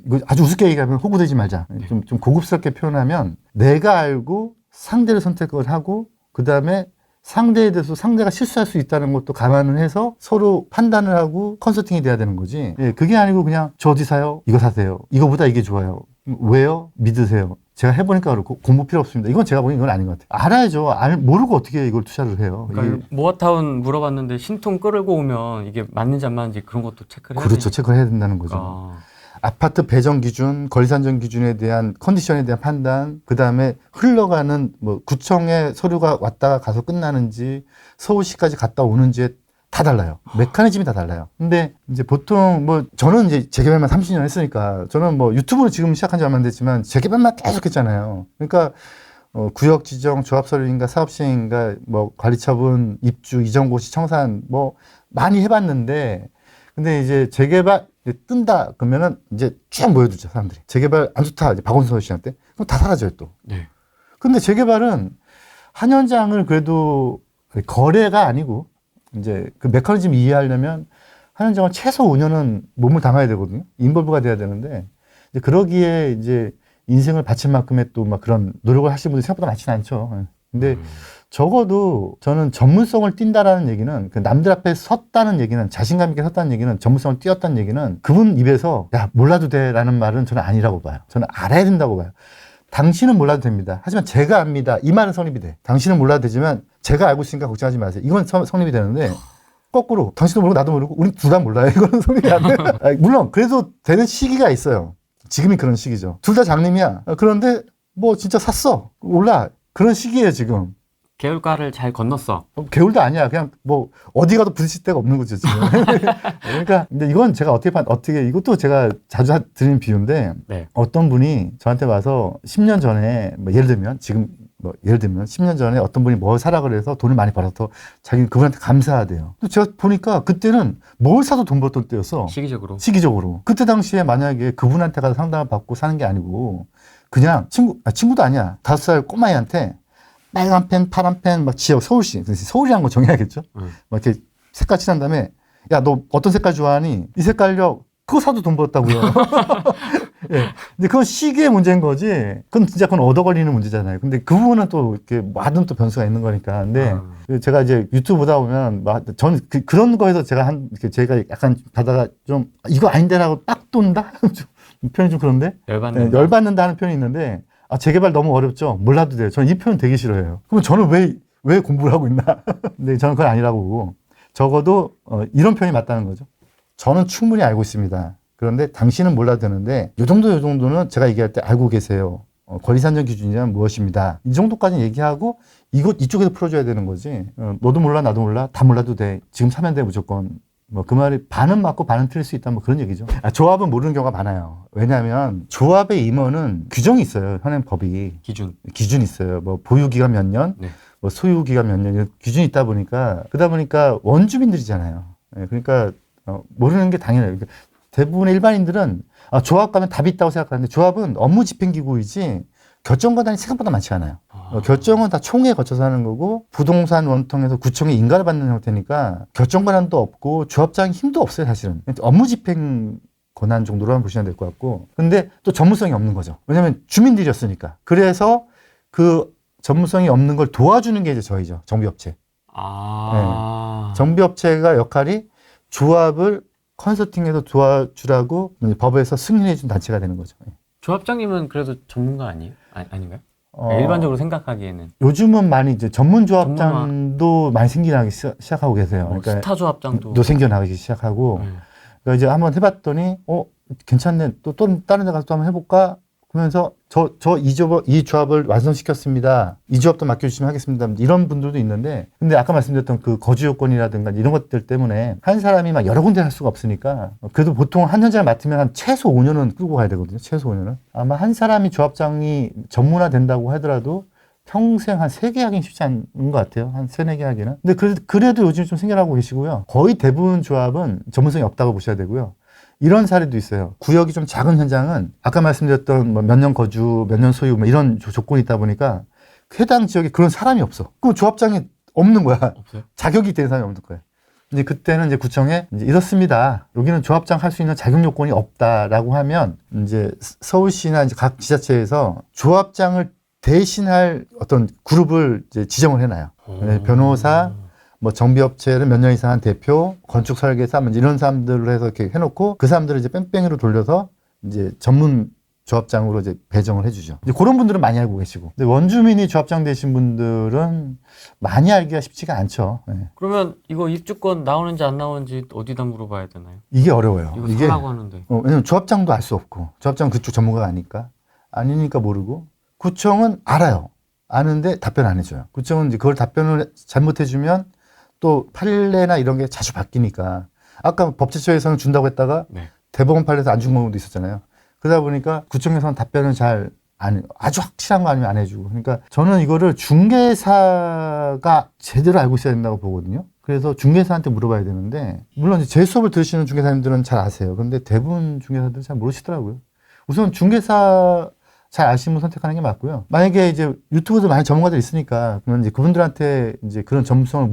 이거 아주 우습게 얘기하면 호구되지 말자. 좀 고급스럽게 표현하면, 내가 알고 상대를 선택을 하고, 그 다음에 상대에 대해서 상대가 실수할 수 있다는 것도 감안을 해서 서로 판단을 하고 컨설팅이 돼야 되는 거지. 예, 그게 아니고 그냥 저 어디 사요? 이거 사세요. 이거보다 이게 좋아요. 왜요? 믿으세요. 제가 해보니까 그렇고 공부 필요 없습니다. 이건 제가 보기엔 이건 아닌 것 같아요. 알아야죠. 모르고 어떻게 이걸 투자를 해요. 그러니까 모아타운 물어봤는데 신통 끌고 오면 이게 맞는지 안 맞는지 그런 것도 체크를 해야 그렇죠. 체크를 해야 된다는 거죠. 아파트 배정 기준, 거리산정 기준에 대한 컨디션에 대한 판단, 그 다음에 흘러가는 구청에 서류가 왔다가 가서 끝나는지 서울시까지 갔다 오는지에 다 달라요. 메커니즘이 다 달라요. 근데 이제 보통 저는 이제 재개발만 30년 했으니까, 저는 유튜브를 지금 시작한 지 얼마 안 됐지만 재개발만 계속 했잖아요. 그러니까 구역 지정, 조합 서류인가 사업 시행인가 관리 처분, 입주, 이전 고시, 청산 많이 해봤는데, 근데 이제 재개발 뜬다 그러면은 이제 쭉 모여들죠, 사람들이. 재개발 안 좋다, 이제 박원순 씨한테. 그럼 다 사라져요, 또. 네. 근데 재개발은 한 현장을 그래도 거래가 아니고 이제 그 메커니즘 이해하려면 한 현장을 최소 5년은 몸을 담아야 되거든요. 인볼브가 돼야 되는데, 이제 그러기에 이제 인생을 바칠 만큼의 또 막 그런 노력을 하시는 분들이 생각보다 많지는 않죠. 예. 근데 적어도 저는 전문성을 띈다라는 얘기는 그 남들 앞에 섰다는 얘기는 자신감 있게 섰다는 얘기는 전문성을 띄었다는 얘기는 그분 입에서 야 몰라도 돼라는 말은 저는 아니라고 봐요. 저는 알아야 된다고 봐요. 당신은 몰라도 됩니다. 하지만 제가 압니다. 이 말은 성립이 돼. 당신은 몰라도 되지만 제가 알고 있으니까 걱정하지 마세요. 이건 성립이 되는데 거꾸로 당신도 모르고 나도 모르고 우리 둘 다 몰라요. 이거는 성립이 안 돼요. 물론 그래도 되는 시기가 있어요. 지금이 그런 시기죠. 둘 다 장님이야. 그런데 뭐 진짜 샀어. 몰라. 그런 시기예요 지금. 개울가를 잘 건넜어. 개울도 아니야. 그냥 뭐 어디 가도 부딪힐 데가 없는 거죠 지금. 그러니까 근데 이건 제가 어떻게 이것도 제가 자주 드리는 비유인데 네. 어떤 분이 저한테 와서 10년 전에 뭐 예를 들면 지금 뭐 예를 들면 10년 전에 어떤 분이 뭐 사라 그래서 돈을 많이 벌어서 자기는 그분한테 감사하대요. 또 제가 보니까 그때는 뭘 사도 돈 벌던 때였어. 시기적으로. 그때 당시에 만약에 그분한테 가서 상담을 받고 사는 게 아니고 그냥 친구도 아니야. 5살 꼬마애한테 빨간 펜, 파란 펜, 막 지역, 서울이라는 거 정해야겠죠? 막 이렇게 색깔 칠한 다음에, 야, 너 어떤 색깔 좋아하니? 이 색깔요? 그거 사도 돈 벌었다고요. 예. 근데 그건 시기의 문제인 거지. 그건 얻어 걸리는 문제잖아요. 근데 그 부분은 또 이렇게 많은 또 변수가 있는 거니까. 근데 제가 이제 유튜브 보다 보면, 저는 그런 거에서 제가 약간 가다가 좀, 이거 아닌데라고 딱 돈다? 표현이 좀 그런데? 열받는다 하는 표현이 있는데, 재개발 너무 어렵죠? 몰라도 돼요. 저는 이 표현 되게 싫어해요. 그럼 저는 왜 공부를 하고 있나? 근데 저는 그건 아니라고 보고, 적어도, 이런 표현이 맞다는 거죠. 저는 충분히 알고 있습니다. 그런데 당신은 몰라도 되는데, 요 정도는 제가 얘기할 때 알고 계세요. 권리산정 기준이란 무엇입니다. 이 정도까지 얘기하고, 이쪽에서 풀어줘야 되는 거지. 너도 몰라, 나도 몰라, 다 몰라도 돼. 지금 사면 돼, 무조건. 뭐 그 말이 반은 맞고 반은 틀릴 수 있다 뭐 그런 얘기죠. 조합은 모르는 경우가 많아요. 왜냐하면 조합의 임원은 규정이 있어요. 현행 법이 기준 있어요. 뭐 보유기간 몇 년, 네. 뭐 소유기간 몇 년 이런 기준이 있다 보니까 그러다 보니까 원주민들이잖아요. 그러니까 모르는 게 당연해요. 그러니까 대부분의 일반인들은 조합 가면 답이 있다고 생각하는데 조합은 업무 집행기구이지 결정권한이 생각보다 많지 않아요. 결정은 다 총회에 거쳐서 하는 거고 부동산 원통에서 구청에 인가를 받는 형태니까 결정 권한도 없고 조합장 힘도 없어요 사실은. 업무 집행 권한 정도로만 보시면 될 것 같고 근데 또 전문성이 없는 거죠. 왜냐하면 주민들이었으니까. 그래서 그 전문성이 없는 걸 도와주는 게 이제 저희죠. 정비업체. 네. 정비업체가 역할이 조합을 컨설팅해서 도와주라고 법에서 승인해 준 단체가 되는 거죠. 조합장님은 그래도 전문가 아니에요? 아닌가요? 일반적으로 생각하기에는 요즘은 많이 이제 전문 조합장도 많이 생겨나기 시작하고 계세요. 그러니까 스타 조합장도 생겨나기 시작하고 그러니까 이제 한번 해봤더니 괜찮네. 또 다른 데 가서 또 한번 해볼까? 그러면서 이 조합을 완성시켰습니다. 이 조합도 맡겨주시면 하겠습니다. 이런 분들도 있는데 근데 아까 말씀드렸던 그 거주 요건이라든가 이런 것들 때문에 한 사람이 막 여러 군데 할 수가 없으니까 그래도 보통 한 현장을 맡으면 한 최소 5년은 끌고 가야 되거든요. 최소 5년은. 아마 한 사람이 조합장이 전문화 된다고 하더라도 평생 한 3개 하기는 쉽지 않은 것 같아요. 한 3, 4개 하기는. 근데 그래도 요즘 좀 생겨나고 계시고요. 거의 대부분 조합은 전문성이 없다고 보셔야 되고요. 이런 사례도 있어요. 구역이 좀 작은 현장은 아까 말씀드렸던 뭐 몇 년 거주, 몇 년 소유 뭐 이런 조건이 있다 보니까 해당 지역에 그런 사람이 없어. 그럼 조합장이 없는 거야. 없어요? 자격이 되는 사람이 없는 거야. 이제 그때는 이제 구청에 이제 이렇습니다. 여기는 조합장 할 수 있는 자격 요건이 없다라고 하면 이제 서울시나 이제 각 지자체에서 조합장을 대신할 어떤 그룹을 이제 지정을 해놔요. 변호사, 뭐 정비업체를 몇 년 이상 한 대표, 건축 설계사, 이런 사람들로 해서 이렇게 해놓고 그 사람들을 이제 뺑뺑이로 돌려서 이제 전문 조합장으로 이제 배정을 해주죠. 이제 그런 분들은 많이 알고 계시고, 근데 원주민이 조합장 되신 분들은 많이 알기가 쉽지가 않죠. 네. 그러면 이거 입주권 나오는지 안 나오는지 어디다 물어봐야 되나요? 이게 어려워요. 이거 사라고 하는데. 왜냐면 조합장도 알 수 없고, 조합장은 그쪽 전문가가 아니니까 모르고, 구청은 알아요. 아는데 답변 안 해줘요. 구청은 이제 그걸 답변을 잘못해주면 또 판례나 이런 게 자주 바뀌니까 아까 법제처에서는 준다고 했다가 대법원 판례에서 안 준 경우도 있었잖아요. 그러다 보니까 구청에서는 답변을 아주 확실한 거 아니면 안 해주고. 그러니까 저는 이거를 중개사가 제대로 알고 있어야 된다고 보거든요. 그래서 중개사한테 물어봐야 되는데 물론 제 수업을 들으시는 중개사님들은 잘 아세요. 그런데 대부분 중개사들은 잘 모르시더라고요. 우선 중개사 잘 아시는 분 선택하는 게 맞고요. 만약에 이제 유튜브도 많은 전문가들 있으니까 그러면 이제 그분들한테 이제 그런 전문성을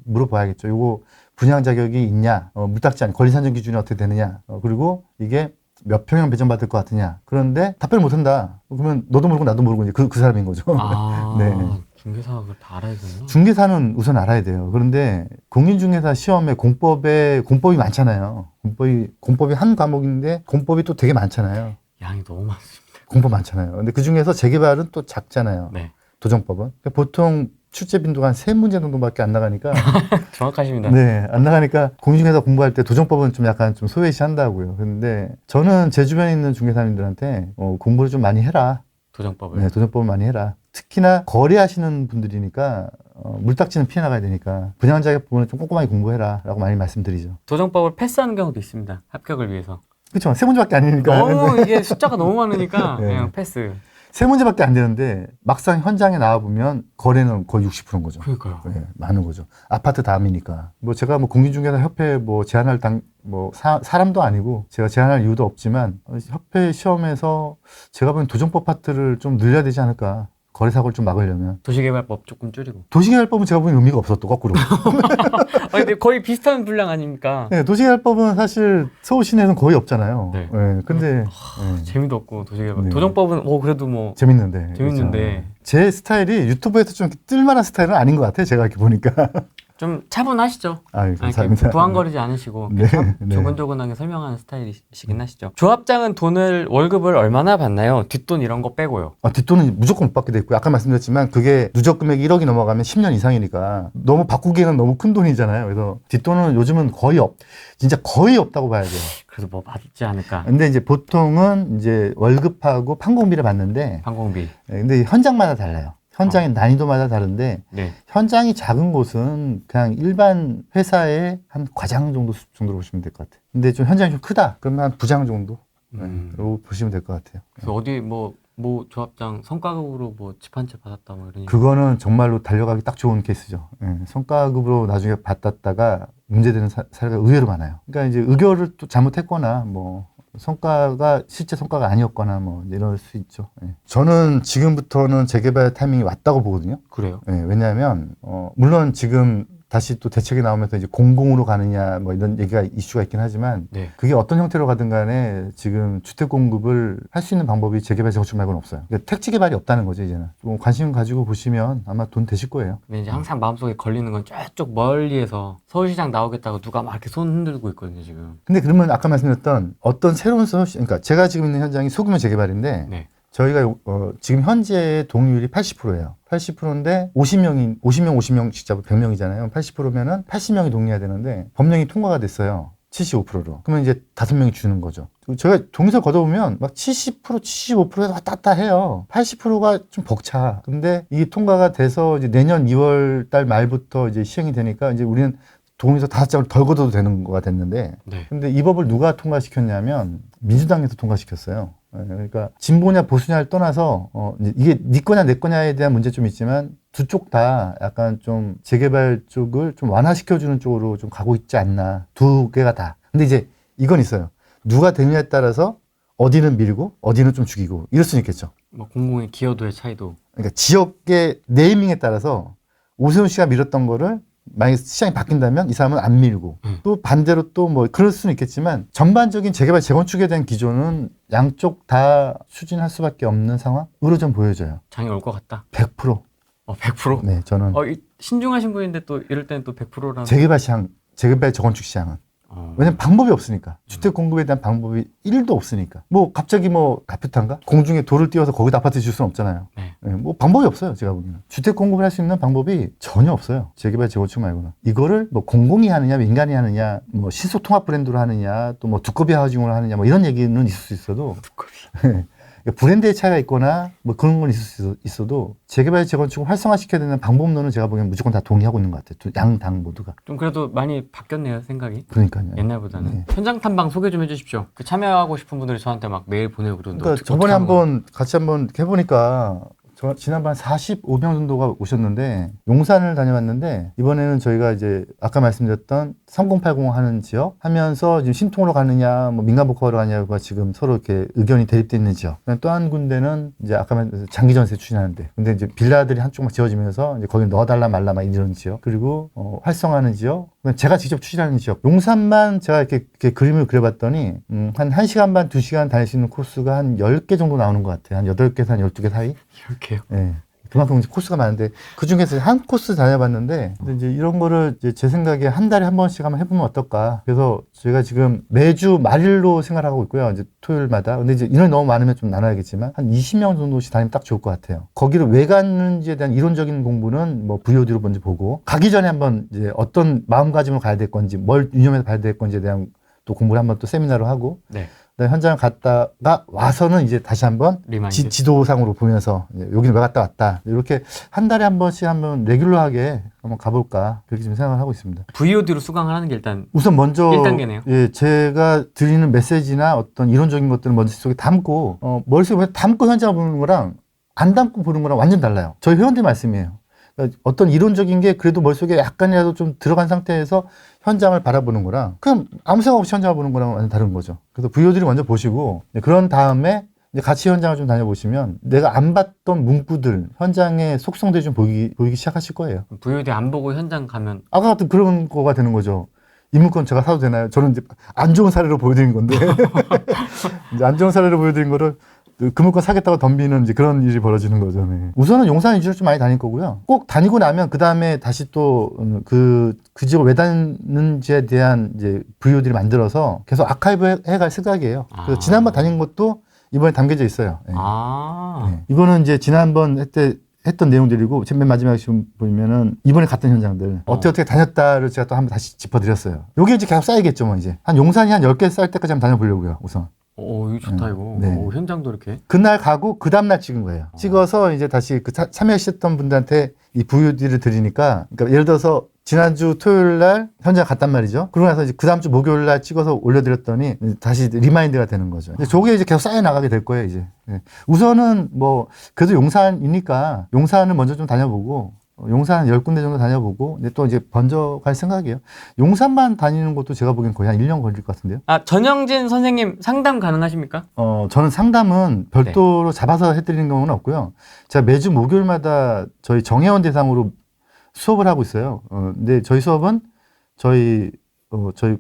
물어봐야겠죠. 요거 분양 자격이 있냐, 물딱지 않냐, 권리 산정 기준이 어떻게 되느냐, 그리고 이게 몇 평형 배정받을 것 같으냐. 그런데 답변을 못한다. 그러면 너도 모르고 나도 모르고 이제 그 사람인 거죠. 아, 네. 중개사가 그걸 다 알아야겠나? 중개사는 우선 알아야 돼요. 그런데 공인중개사 시험에 공법이 많잖아요. 공법이 한 과목인데 공법이 또 되게 많잖아요. 양이 너무 많습니다. 공법 많잖아요. 근데 그 중에서 재개발은 또 작잖아요. 네. 도정법은. 그러니까 보통 출제 빈도가 한 3문제 정도밖에 안 나가니까. 정확하십니다. 네, 안 나가니까 공인중개사 공부할 때 도정법은 좀 약간 좀 소외시 한다고요. 근데 저는 제 주변에 있는 중개사님들한테 공부를 좀 많이 해라. 도정법을. 네, 도정법을 많이 해라. 특히나 거래하시는 분들이니까 물딱지는 피해 나가야 되니까 분양자격 부분을 좀 꼼꼼하게 공부해라 라고 많이 말씀드리죠. 도정법을 패스하는 경우도 있습니다. 합격을 위해서. 그렇죠. 3문제밖에 아니니까. 너무 이게 숫자가 너무 많으니까 네. 그냥 패스. 3문제밖에 안 되는데 막상 현장에 나와보면 거래는 거의 60%인 거죠. 그러니까요. 네, 많은 거죠. 아파트 다음이니까. 뭐 제가 뭐 공인중개사 협회 뭐 제안할 사람도 아니고 제가 제안할 이유도 없지만 협회 시험에서 제가 보기엔 도정법 파트를 좀 늘려야 되지 않을까. 거래 사고를 좀 막으려면. 도시개발법 조금 줄이고. 도시개발법은 제가 보기엔 의미가 없어, 또 거꾸로. 근데 거의 비슷한 분량 아닙니까? 네, 도시개발법은 사실 서울 시내에는 거의 없잖아요. 네. 근데 재미도 없고 도시개발. 네. 도정법은 그래도 뭐 재밌는데. 재밌는데. 그렇죠. 제 스타일이 유튜브에서 좀 이렇게 뜰만한 스타일은 아닌 것 같아요. 제가 이렇게 보니까. 좀 차분하시죠? 아유, 감사합니다. 부한거리지 않으시고 네, 네. 조근조근하게 설명하는 스타일이시긴 하시죠. 조합장은 월급을 얼마나 받나요? 뒷돈 이런 거 빼고요. 뒷돈은 무조건 못 받게 돼 있고요. 아까 말씀드렸지만 그게 누적 금액이 1억이 넘어가면 10년 이상이니까 너무 바꾸기에는 너무 큰 돈이잖아요. 그래서 뒷돈은 요즘은 진짜 거의 없다고 봐야 돼요. 그래도 뭐 받지 않을까? 근데 이제 보통은 이제 월급하고 판공비를 받는데 판공비. 근데 현장마다 달라요. 현장의 난이도마다 다른데 네. 현장이 작은 곳은 그냥 일반 회사의 한 과장 정도로 보시면 될 것 같아요. 근데 좀 현장이 좀 크다. 그러면 한 부장 정도 보시면 될 것 같아요. 그래서 어디 뭐 조합장 성과급으로 뭐 집 한 채 받았다 뭐 이러니. 그거는 정말로 달려가기 딱 좋은 케이스죠. 성과급으로 나중에 받았다가 문제되는 사례가 의외로 많아요. 그러니까 이제 의결을 또 잘못했거나 뭐 성과가 실제 성과가 아니었거나 뭐 이럴 수 있죠. 저는 지금부터는 재개발 타이밍이 왔다고 보거든요. 그래요? 왜냐하면 물론 지금 다시 또 대책이 나오면서 이제 공공으로 가느냐 뭐 이런 얘기가 이슈가 있긴 하지만 네. 그게 어떤 형태로 가든 간에 지금 주택 공급을 할 수 있는 방법이 재개발 재건축 말고는 없어요. 그러니까 택지 개발이 없다는 거죠 이제는. 좀 관심 가지고 보시면 아마 돈 되실 거예요. 근데 이제 항상 마음속에 걸리는 건 저쪽 멀리에서 서울시장 나오겠다고 누가 막 이렇게 손 흔들고 있거든요 지금. 근데 그러면 아까 말씀드렸던 어떤 새로운 그러니까 제가 지금 있는 현장이 소규모 재개발인데 네. 저희가 지금 현재 동의율이 80%예요. 80%인데 50명씩 잡으면 100명이잖아요. 80%면은 80명이 동의해야 되는데 법령이 통과가 됐어요. 75%로. 그러면 이제 5명이 주는 거죠. 제가 동의서 걷어보면 막 70%, 75%에서 왔다 갔다 해요. 80%가 좀 벅차. 근데 이게 통과가 돼서 이제 내년 2월 달 말부터 이제 시행이 되니까 이제 우리는 동의서 5장을 덜 걷어도 되는 거가 됐는데 네. 근데 이 법을 누가 통과시켰냐면 민주당에서 통과시켰어요. 그러니까 진보냐 보수냐를 떠나서 이게 네 거냐 내 거냐에 대한 문제 좀 있지만 두 쪽 다 약간 좀 재개발 쪽을 좀 완화시켜주는 쪽으로 좀 가고 있지 않나. 두 개가 다. 근데 이제 이건 있어요. 누가 되느냐에 따라서 어디는 밀고 어디는 좀 죽이고 이럴 수는 있겠죠. 뭐 공공의 기여도의 차이도. 그러니까 지역의 네이밍에 따라서 오세훈 씨가 밀었던 거를 만약에 시장이 바뀐다면 이 사람은 안 밀고 또 반대로 또 뭐 그럴 수는 있겠지만 전반적인 재개발 재건축에 대한 기조는 양쪽 다 추진할 수밖에 없는 상황으로 좀 보여져요. 장이 올 것 같다. 100%. 100%? 네, 저는 신중하신 분인데 또 이럴 때는 또 100%라는. 재개발 재건축 시장은 왜냐면 방법이 없으니까. 주택 공급에 대한 방법이 1도 없으니까. 뭐 갑자기 뭐 가표탄가? 공중에 돌을 띄워서 거기다 아파트 지을 수는 없잖아요. 네. 뭐 방법이 없어요. 제가 보기에는. 주택 공급을 할 수 있는 방법이 전혀 없어요. 재개발 재건축 말고는. 이거를 뭐 공공이 하느냐 민간이 하느냐 뭐 신소통합 브랜드로 하느냐 또 뭐 두꺼비 하우징으로 하느냐 뭐 이런 얘기는 있을 수 있어도 두꺼비. 브랜드의 차이가 있거나 뭐 그런 건 있을 수 있어도 재개발 재건축을 활성화시켜야 되는 방법론은 제가 보기엔 무조건 다 동의하고 있는 것 같아요. 양당 모두가. 좀 그래도 많이 바뀌었네요 생각이. 그러니까요. 옛날보다는. 네. 현장 탐방 소개 좀 해주십시오. 그 참여하고 싶은 분들이 저한테 막 메일 보내고 그러는데. 그러니까 저번에 한번 같이 한번 해보니까 지난번 45명 정도가 오셨는데 용산을 다녀왔는데 이번에는 저희가 이제 아까 말씀드렸던 3080 하는 지역 하면서 지금 신통으로 가느냐 뭐 민간복합으로 가느냐가 지금 서로 이렇게 의견이 대립돼 있는 지역. 또 한 군데는 이제 아까 말씀 장기 전세 추진하는데 근데 이제 빌라들이 한쪽만 지어지면서 이제 거기 넣어달라 말라 막 이런 지역 그리고 활성화하는 지역 제가 직접 추진하는 지역. 용산만 제가 이렇게 그림을 그려봤더니, 한 1시간 반, 2시간 다닐 수 있는 코스가 한 10개 정도 나오는 것 같아요. 한 8개에서 한 12개 사이? 이렇게요? 네. 그만큼 이제 코스가 많은데, 그 중에서 한 코스 다녀봤는데, 근데 이제 이런 거를 이제 제 생각에 한 달에 한 번씩 한번 해보면 어떨까. 그래서 저희가 지금 매주 말일로 생활하고 있고요. 이제 토요일마다. 근데 이제 인원이 너무 많으면 좀 나눠야겠지만, 한 20명 정도씩 다니면 딱 좋을 것 같아요. 거기를 왜 갔는지에 대한 이론적인 공부는 뭐 VOD로 먼저 보고, 가기 전에 한번 이제 어떤 마음가짐으로 가야 될 건지, 뭘 유념해서 봐야 될 건지에 대한 또 공부를 한번 또 세미나로 하고, 네. 현장을 갔다가 와서는 이제 다시 한번 리마인드. 지도상으로 보면서 여기는 왜 갔다 왔다 이렇게 한 달에 한 번씩 한번 레귤러하게 한번 가볼까 그렇게 좀 생각을 하고 있습니다. VOD로 수강을 하는 게 일단 우선 먼저 1단계네요. 예, 제가 드리는 메시지나 어떤 이론적인 것들을 머릿속에 담고 머릿속에 담고 현장을 보는 거랑 안 담고 보는 거랑 완전 달라요. 저희 회원들 말씀이에요. 그러니까 어떤 이론적인 게 그래도 머릿속에 약간이라도 좀 들어간 상태에서 현장을 바라보는 거랑 그냥 아무 생각 없이 현장을 보는 거랑 완전 다른 거죠. 그래서 VOD를 먼저 보시고 그런 다음에 이제 같이 현장을 좀 다녀보시면 내가 안 봤던 문구들, 현장의 속성들이 좀 보이기 시작하실 거예요. VOD 안 보고 현장 가면 아까 같은 그런 거가 되는 거죠. 이 물건 제가 사도 되나요? 저는 이제 안 좋은 사례로 보여드린 건데 이제 안 좋은 사례로 보여드린 거를 그 물건 사겠다고 덤비는 이제 그런 일이 벌어지는 거죠. 네. 우선은 용산 위주로 좀 많이 다닐 거고요. 꼭 다니고 나면 그 다음에 다시 또 그 지역을 왜 다니는지에 대한 이제 VOD를 만들어서 계속 아카이브 해갈 생각이에요. 그래서 지난번 다닌 것도 이번에 담겨져 있어요. 네. 네. 이거는 이제 지난번 했던 내용들이고 맨 마지막에 지금 보면은 이번에 갔던 현장들 어떻게 다녔다를 제가 또 한번 다시 짚어드렸어요. 요게 이제 계속 쌓이겠죠, 뭐 이제 한 용산이 한 10개 쌓일 때까지 한번 다녀보려고요, 우선. 이거 좋다, 이거. 네. 현장도 이렇게. 그날 가고 그 다음날 찍은 거예요. 찍어서 이제 다시 그 참여하셨던 분들한테 이 VOD를 드리니까, 그러니까 예를 들어서 지난주 토요일 날 현장 갔단 말이죠. 그러고 나서 이제 그 다음 주 목요일 날 찍어서 올려드렸더니 다시 리마인드가 되는 거죠. 이제 저게 이제 계속 쌓여나가게 될 거예요, 이제. 우선은 뭐, 그래도 용산이니까 용산을 먼저 좀 다녀보고, 용산 10군데 정도 다녀보고, 근데 또 이제 번져갈 생각이에요. 용산만 다니는 것도 제가 보기엔 거의 한 1년 걸릴 것 같은데요. 전영진 선생님 상담 가능하십니까? 저는 상담은 별도로 잡아서 해드리는 경우는 없고요. 제가 매주 목요일마다 저희 정회원 대상으로 수업을 하고 있어요. 근데 저희 수업은 저희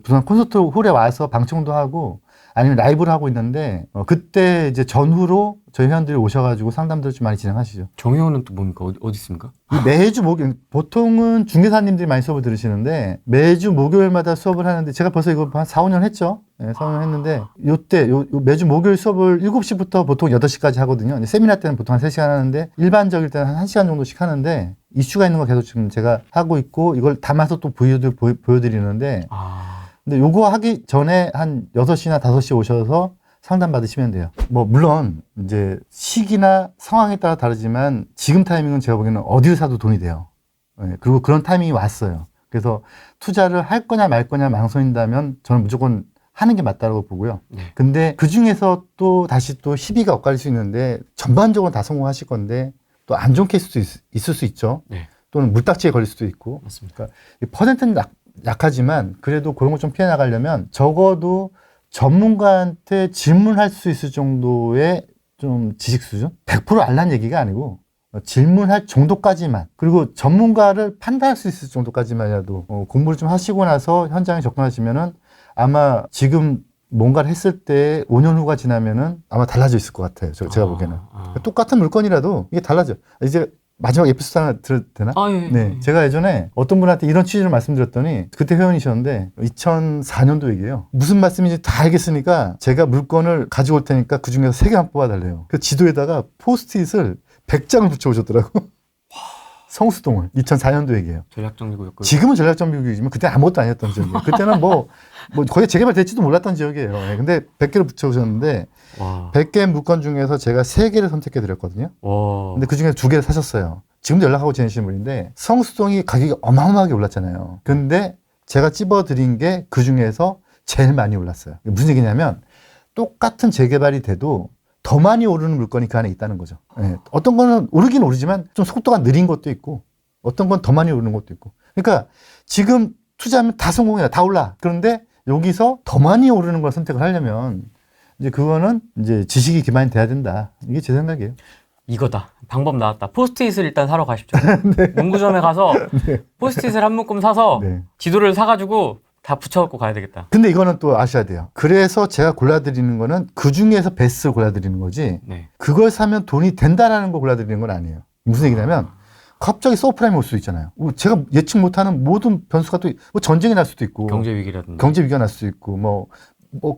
부산 콘서트 홀에 와서 방청도 하고 아니면 라이브를 하고 있는데, 그때 이제 전후로 저희 회원들이 오셔가지고 상담들을 좀 많이 진행하시죠. 정혜원은 또 뭡니까? 어디 있습니까? 매주 목요일, 보통은 중개사님들이 많이 수업을 들으시는데, 매주 목요일마다 수업을 하는데, 제가 벌써 이거 한 4, 5년 했죠? 네, 4, 5년 했는데, 요 매주 목요일 수업을 7시부터 보통 8시까지 하거든요. 세미나 때는 보통 한 3시간 하는데, 일반적일 때는 한 1시간 정도씩 하는데, 이슈가 있는 거 계속 지금 제가 하고 있고, 이걸 담아서 또 보여드리는데, 근데 요거 하기 전에 한 6시나 5시 오셔서 상담 받으시면 돼요. 뭐, 물론, 이제 시기나 상황에 따라 다르지만 지금 타이밍은 제가 보기에는 어디를 사도 돈이 돼요. 네, 그리고 그런 타이밍이 왔어요. 그래서 투자를 할 거냐 말 거냐 망설인다면 저는 무조건 하는 게 맞다고 보고요. 근데 그 중에서 또 다시 또 시비가 엇갈릴 수 있는데 전반적으로 다 성공하실 건데 또 안 좋은 케이스도 있을 수 있죠. 또는 물딱지에 걸릴 수도 있고. 맞습니다. 그러니까 퍼센트는 약하지만 그래도 그런 거 좀 피해 나가려면 적어도 전문가한테 질문할 수 있을 정도의 좀 지식 수준? 100% 알란 얘기가 아니고 질문할 정도까지만, 그리고 전문가를 판단할 수 있을 정도까지만이라도 공부를 좀 하시고 나서 현장에 접근하시면은 아마 지금 뭔가를 했을 때 5년 후가 지나면은 아마 달라져 있을 것 같아요. 제가 보기에는. 똑같은 물건이라도 이게 달라져. 이제 마지막 에피소드 하나 들어도 되나? 예. 네. 제가 예전에 어떤 분한테 이런 취지를 말씀드렸더니 그때 회원이셨는데 2004년도 얘기예요. 무슨 말씀인지 다 알겠으니까 제가 물건을 가지고 올 테니까 그 중에서 3개만 뽑아달래요. 그 지도에다가 포스트잇을 100장을 붙여오셨더라고. 성수동을. 2004년도 얘기예요. 전략정비구역. 지금은 전략정비구역이지만 그때 아무것도 아니었던 지역이에요. 그때는 뭐 거의 재개발 될지도 몰랐던 지역이에요. 네. 근데 100개를 붙여오셨는데 100개 물건 중에서 제가 3개를 선택해 드렸거든요. 근데 그 중에 2개를 사셨어요. 지금도 연락하고 지내시는 분인데 성수동이 가격이 어마어마하게 올랐잖아요. 근데 제가 찝어드린 게 그 중에서 제일 많이 올랐어요. 무슨 얘기냐면 똑같은 재개발이 돼도 더 많이 오르는 물건이 그 안에 있다는 거죠. 네. 어떤 거는 오르긴 오르지만 좀 속도가 느린 것도 있고 어떤 건 더 많이 오르는 것도 있고. 그러니까 지금 투자하면 다 성공해요. 다 올라. 그런데 여기서 더 많이 오르는 걸 선택을 하려면 이제 그거는 이제 지식이 기반이 돼야 된다. 이게 제 생각이에요. 이거다. 방법 나왔다. 포스트잇을 일단 사러 가십시오. 문구점에 가서 포스트잇을 한 묶음 사서 네. 지도를 사가지고 다 붙여갖고 가야 되겠다. 근데 이거는 또 아셔야 돼요. 그래서 제가 골라드리는 거는 그 중에서 베스트를 골라드리는 거지, 네. 그걸 사면 돈이 된다라는 걸 골라드리는 건 아니에요. 무슨 얘기냐면 갑자기 서프라임이 올 수 있잖아요. 제가 예측 못하는 모든 변수가 또 뭐 전쟁이 날 수도 있고 경제 위기라든지. 경제 위기가 날 수도 있고 뭐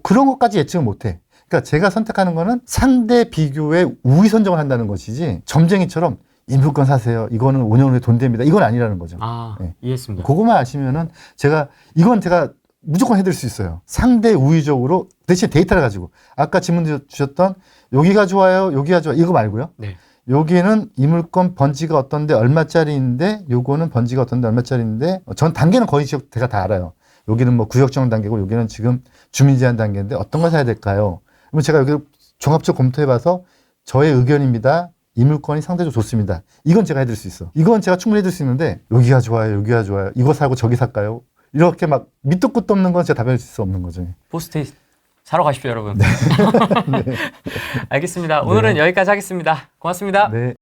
그런 것까지 예측을 못해. 그러니까 제가 선택하는 거는 상대 비교에 우위 선정을 한다는 것이지, 점쟁이처럼 이 물건 사세요, 이거는 5년 후에 돈 됩니다, 이건 아니라는 거죠. 아, 네. 이해했습니다. 그거만 아시면은 이건 제가 무조건 해드릴 수 있어요. 상대 우위적으로, 대신 데이터를 가지고. 아까 질문 주셨던 여기가 좋아요, 여기가 좋아요, 이거 말고요. 네. 여기는 이 물건 번지가 어떤데 얼마짜리인데, 요거는 번지가 어떤데 얼마짜리인데, 전 단계는 거의 제가 다 알아요. 여기는 뭐 구역 정원 단계고 여기는 지금 주민 제한 단계인데 어떤 걸 사야 될까요? 그러면 제가 여기 종합적 검토해봐서 저의 의견입니다, 이 물건이 상대적으로 좋습니다, 이건 제가 해드릴 수 있어. 이건 제가 충분히 해드릴 수 있는데, 여기가 좋아요, 여기가 좋아요, 이거 사고 저기 살까요? 이렇게 막 밑도 끝도 없는 건 제가 답변할 수 없는 거죠. 포스트잇 사러 가십시오, 여러분. 알겠습니다. 오늘은 여기까지 하겠습니다. 고맙습니다. 네.